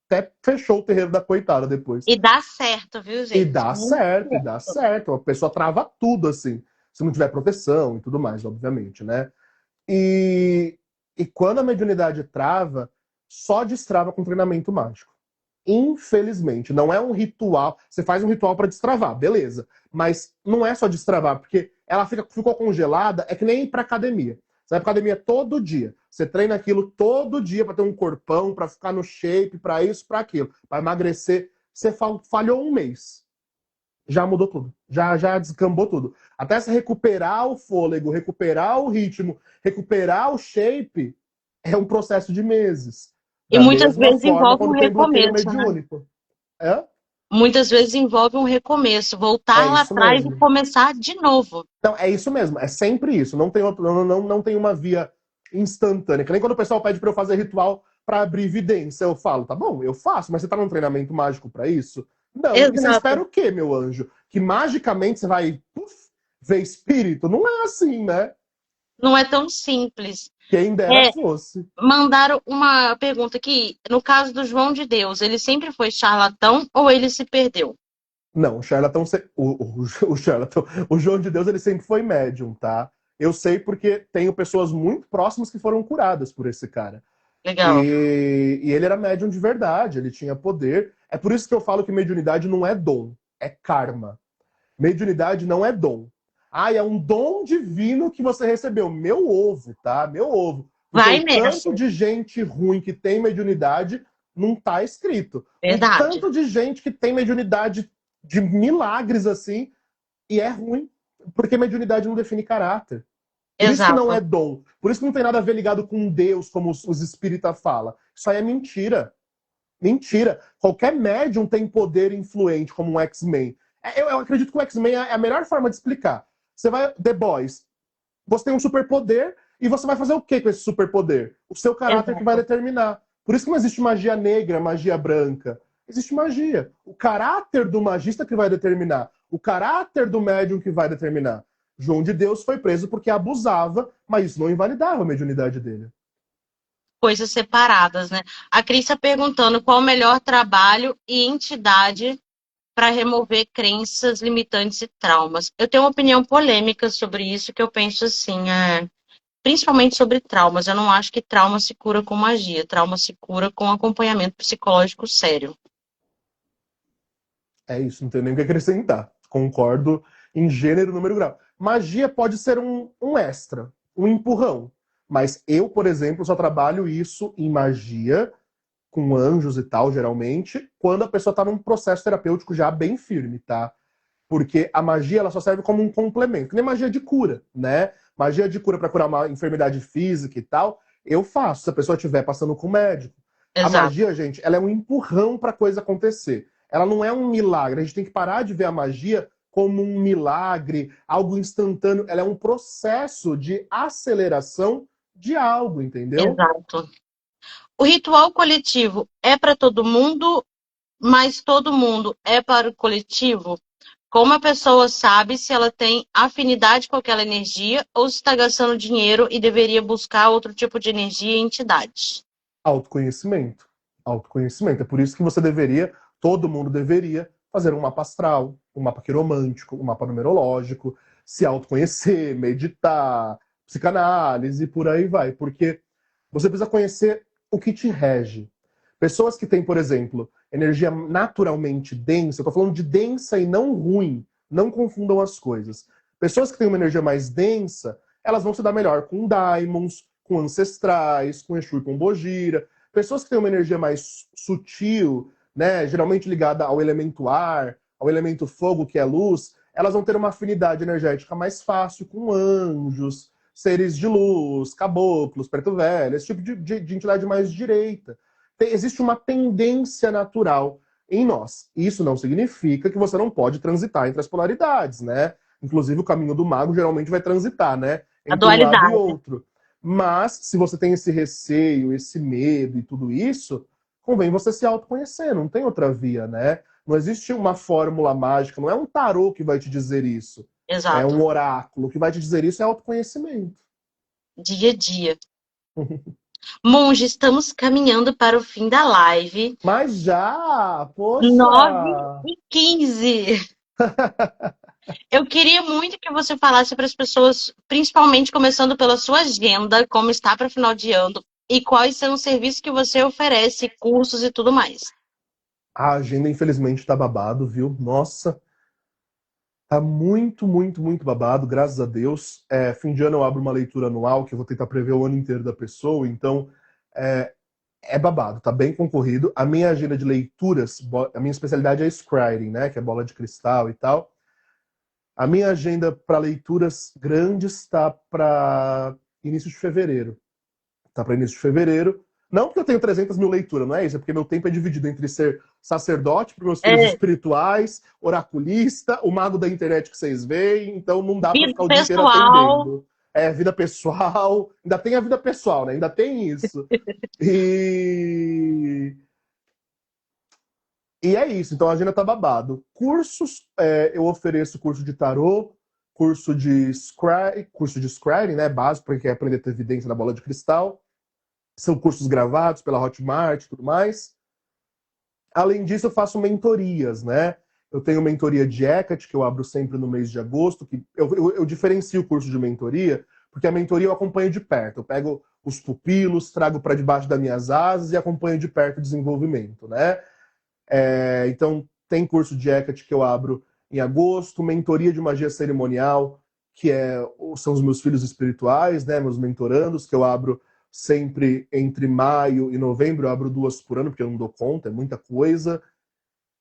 até fechou o terreiro da coitada depois. E dá certo, viu, E gente? dá Muito certo, e dá certo. certo. A pessoa trava tudo, assim. Se não tiver proteção e tudo mais, obviamente, né? E, e quando a mediunidade trava, só destrava com treinamento mágico. Infelizmente, não é um ritual. Você faz um ritual para destravar, beleza. Mas não é só destravar, porque ela ficou congelada, é que nem ir pra academia. Você vai pra academia todo dia. Você treina aquilo todo dia para ter um corpão, para ficar no shape, para isso, para aquilo, para emagrecer. Você falhou um mês. Já mudou tudo. Já descambou tudo. Até se recuperar o fôlego, recuperar o ritmo, recuperar o shape, é um processo de meses. E Da muitas mesma vezes forma envolve um quando tem bloqueio recomeço, né? mediúnico. É? Muitas vezes envolve um recomeço, É voltar lá isso atrás e mesmo. começar de novo. Não, é isso mesmo. É sempre isso. Não tem, outro, não tem uma via instantânea. Que nem quando o pessoal pede para eu fazer ritual para abrir evidência. Eu falo, tá bom, eu faço, mas você tá num treinamento mágico para isso? Não. E você espera Exato. o quê, meu anjo? Que magicamente você vai ver espírito? Não é assim, né? Não é tão simples. Quem dera É, fosse. mandaram uma pergunta aqui. No caso do João de Deus, ele sempre foi charlatão ou ele se perdeu? Não, o charlatão, o charlatão, o João de Deus, ele sempre foi médium, tá? Eu sei porque tenho pessoas muito próximas que foram curadas por esse cara. Legal. E ele era médium de verdade, ele tinha poder. É por isso que eu falo que mediunidade não é dom, é karma. Mediunidade não é dom. Ah, é um dom divino que você recebeu. Meu ovo, tá? Meu ovo. Porque Vai o tanto nessa. de gente ruim que tem mediunidade não tá escrito. O Verdade. tanto de gente que tem mediunidade de milagres assim e é ruim. Porque mediunidade não define caráter. Por isso que não é Exato. dom. Por isso que não tem nada a ver ligado com Deus, como os espíritas falam. Isso aí é mentira. Mentira. Qualquer médium tem poder influente, como um X-Men. Eu acredito que o X-Men é a melhor forma de explicar. Você vai, The Boys, você tem um superpoder e você vai fazer o que com esse superpoder? O seu caráter que vai Exato. determinar. Por isso que não existe magia negra, magia branca. Existe magia. O caráter do magista que vai determinar. O caráter do médium que vai determinar. João de Deus foi preso porque abusava, mas isso não invalidava a mediunidade dele. Coisas separadas, né? A Cris está perguntando qual o melhor trabalho e entidade para remover crenças limitantes e traumas. Eu tenho uma opinião polêmica sobre isso, que eu penso assim, principalmente sobre traumas. Eu não acho que trauma se cura com magia, trauma se cura com acompanhamento psicológico sério. É isso, não tenho nem o que acrescentar. Concordo em gênero, número e grau. Magia pode ser um extra, um empurrão. Mas eu, por exemplo, só trabalho isso em magia, com anjos e tal, geralmente, quando a pessoa está num processo terapêutico já bem firme, tá? Porque a magia ela só serve como um complemento, que nem magia de cura, né? Magia de cura para curar uma enfermidade física e tal, eu faço, se a pessoa estiver passando com o médico. A Exato. magia, gente, ela é um empurrão para a coisa acontecer. Ela não é um milagre. A gente tem que parar de ver a magia como um milagre, algo instantâneo. Ela é um processo de aceleração de algo, entendeu? Exato. O ritual coletivo é para todo mundo, mas todo mundo é para o coletivo? Como a pessoa sabe se ela tem afinidade com aquela energia ou se está gastando dinheiro e deveria buscar outro tipo de energia e entidade? Autoconhecimento. Autoconhecimento. É por isso que você deveria, todo mundo deveria, fazer um mapa astral, um mapa quiromântico, um mapa numerológico, se autoconhecer, meditar, psicanálise, por aí vai. Porque você precisa conhecer o que te rege. Pessoas que têm, por exemplo, energia naturalmente densa, eu tô falando de densa e não ruim, não confundam as coisas. Pessoas que têm uma energia mais densa, elas vão se dar melhor com daimons, com ancestrais, com Exu e Pombogira. Pessoas que têm uma energia mais sutil, né, geralmente ligada ao elemento ar, ao elemento fogo, que é luz, elas vão ter uma afinidade energética mais fácil com anjos, seres de luz, caboclos, preto velho, esse tipo de entidade mais direita. Existe uma tendência natural em nós. Isso não significa que você não pode transitar entre as polaridades, né? Inclusive o caminho do mago geralmente vai transitar, né? A Entre um lado e dualidade. outro. Mas, se você tem esse receio, esse medo e tudo isso, convém você se autoconhecer, não tem outra via, né? Não existe uma fórmula mágica, não é um tarô que vai te dizer isso. É Exato. um oráculo. O que vai te dizer isso é autoconhecimento. Dia a dia. Monge, estamos caminhando para o fim da live. Mas já, nove poxa! e quinze. Eu queria muito que você falasse para as pessoas, principalmente começando pela sua agenda, como está para final de ano, e quais são os serviços que você oferece, cursos e tudo mais. A agenda, infelizmente, tá babado, viu? Nossa, tá muito, muito, muito babado, graças a Deus. Fim de ano eu abro uma leitura anual, que eu vou tentar prever o ano inteiro da pessoa, então é, é babado, tá bem concorrido. A minha agenda de leituras, a minha especialidade é scrying, né? Que é bola de cristal e tal. A minha agenda para leituras grandes está para início de fevereiro. Tá para início de fevereiro. Não porque eu tenho 300 mil leituras, não é isso. É porque meu tempo é dividido entre ser sacerdote para meus filhos É, espirituais, oraculista, o mago da internet que vocês veem. Então não dá para vida ficar o dia inteiro pessoal. atendendo. Vida pessoal. Ainda tem a vida pessoal, né? Ainda tem isso. E E é isso, então a agenda tá babado. Cursos, eu ofereço curso de tarô, curso de scrying, né, básico para quem quer aprender a ter evidência na bola de cristal. São cursos gravados pela Hotmart e tudo mais. Além disso, eu faço mentorias, né? Eu tenho mentoria de Hecate, que eu abro sempre no mês de agosto, que eu diferencio o curso de mentoria, porque a mentoria eu acompanho de perto. Eu pego os pupilos, trago para debaixo das minhas asas e acompanho de perto o desenvolvimento, né? Então, tem curso de Hecate que eu abro em agosto, mentoria de magia cerimonial, são os meus filhos espirituais, né, meus mentorandos, que eu abro sempre entre maio e novembro. Eu abro 2 por ano, porque eu não dou conta, é muita coisa.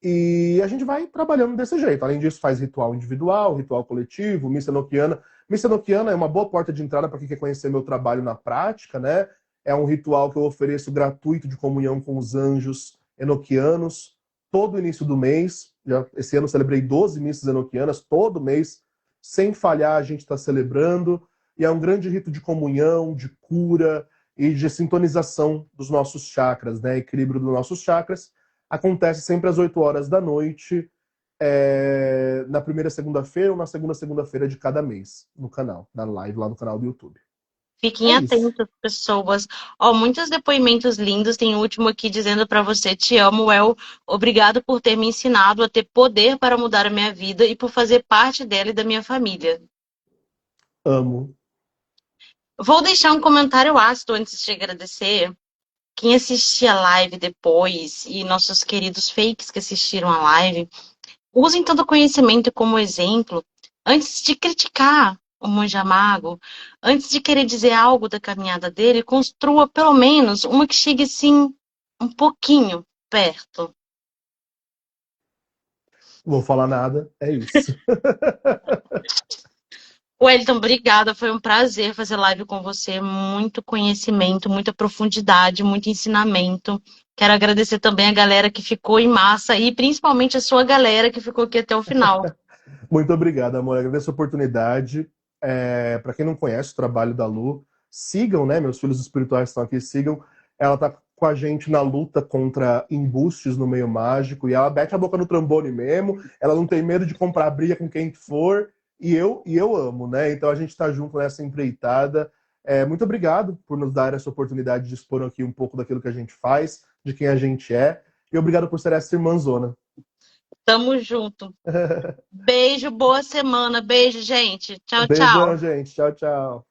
E a gente vai trabalhando desse jeito. Além disso, faz ritual individual, ritual coletivo, missa enoquiana. Missa enoquiana é uma boa porta de entrada para quem quer conhecer meu trabalho na prática, né? É um ritual que eu ofereço gratuito de comunhão com os anjos enoquianos todo início do mês. Esse ano eu celebrei 12 missas enoquianas, todo mês, sem falhar, a gente está celebrando. E é um grande rito de comunhão, de cura e de sintonização dos nossos chakras, né? Equilíbrio dos nossos chakras. Acontece sempre às 8 horas da noite, na primeira segunda-feira ou na segunda segunda-feira de cada mês, no canal, na live lá no canal do YouTube. É Fiquem isso. atentos, pessoas. Ó, muitos depoimentos lindos. Tem o último aqui dizendo para você: te amo, El. Obrigado por ter me ensinado a ter poder para mudar a minha vida e por fazer parte dela e da minha família. Amo. Vou deixar um comentário ácido antes de agradecer. Quem assistir a live depois e nossos queridos fakes que assistiram a live, usem todo o conhecimento como exemplo antes de criticar o monge Mago, antes de querer dizer algo da caminhada dele, construa pelo menos uma que chegue assim um pouquinho perto. Vou falar nada, é isso. Wellington, obrigada. Foi um prazer fazer live com você. Muito conhecimento, muita profundidade, muito ensinamento. Quero agradecer também a galera que ficou em massa e principalmente a sua galera que ficou aqui até o final. Muito obrigado, amor. Agradeço a oportunidade. Para quem não conhece o trabalho da Lu, sigam, né? Meus filhos espirituais estão aqui, sigam. Ela tá com a gente na luta contra embustes no meio mágico e ela mete a boca no trombone mesmo. Ela não tem medo de comprar briga com quem for e eu amo, né? Então a gente está junto nessa empreitada. Muito obrigado por nos dar essa oportunidade de expor aqui um pouco daquilo que a gente faz, de quem a gente é. E obrigado por ser essa irmãzona. Tamo junto. Beijo, boa semana. Beijo, gente. Tchau, Beijão, tchau. gente. Tchau, tchau.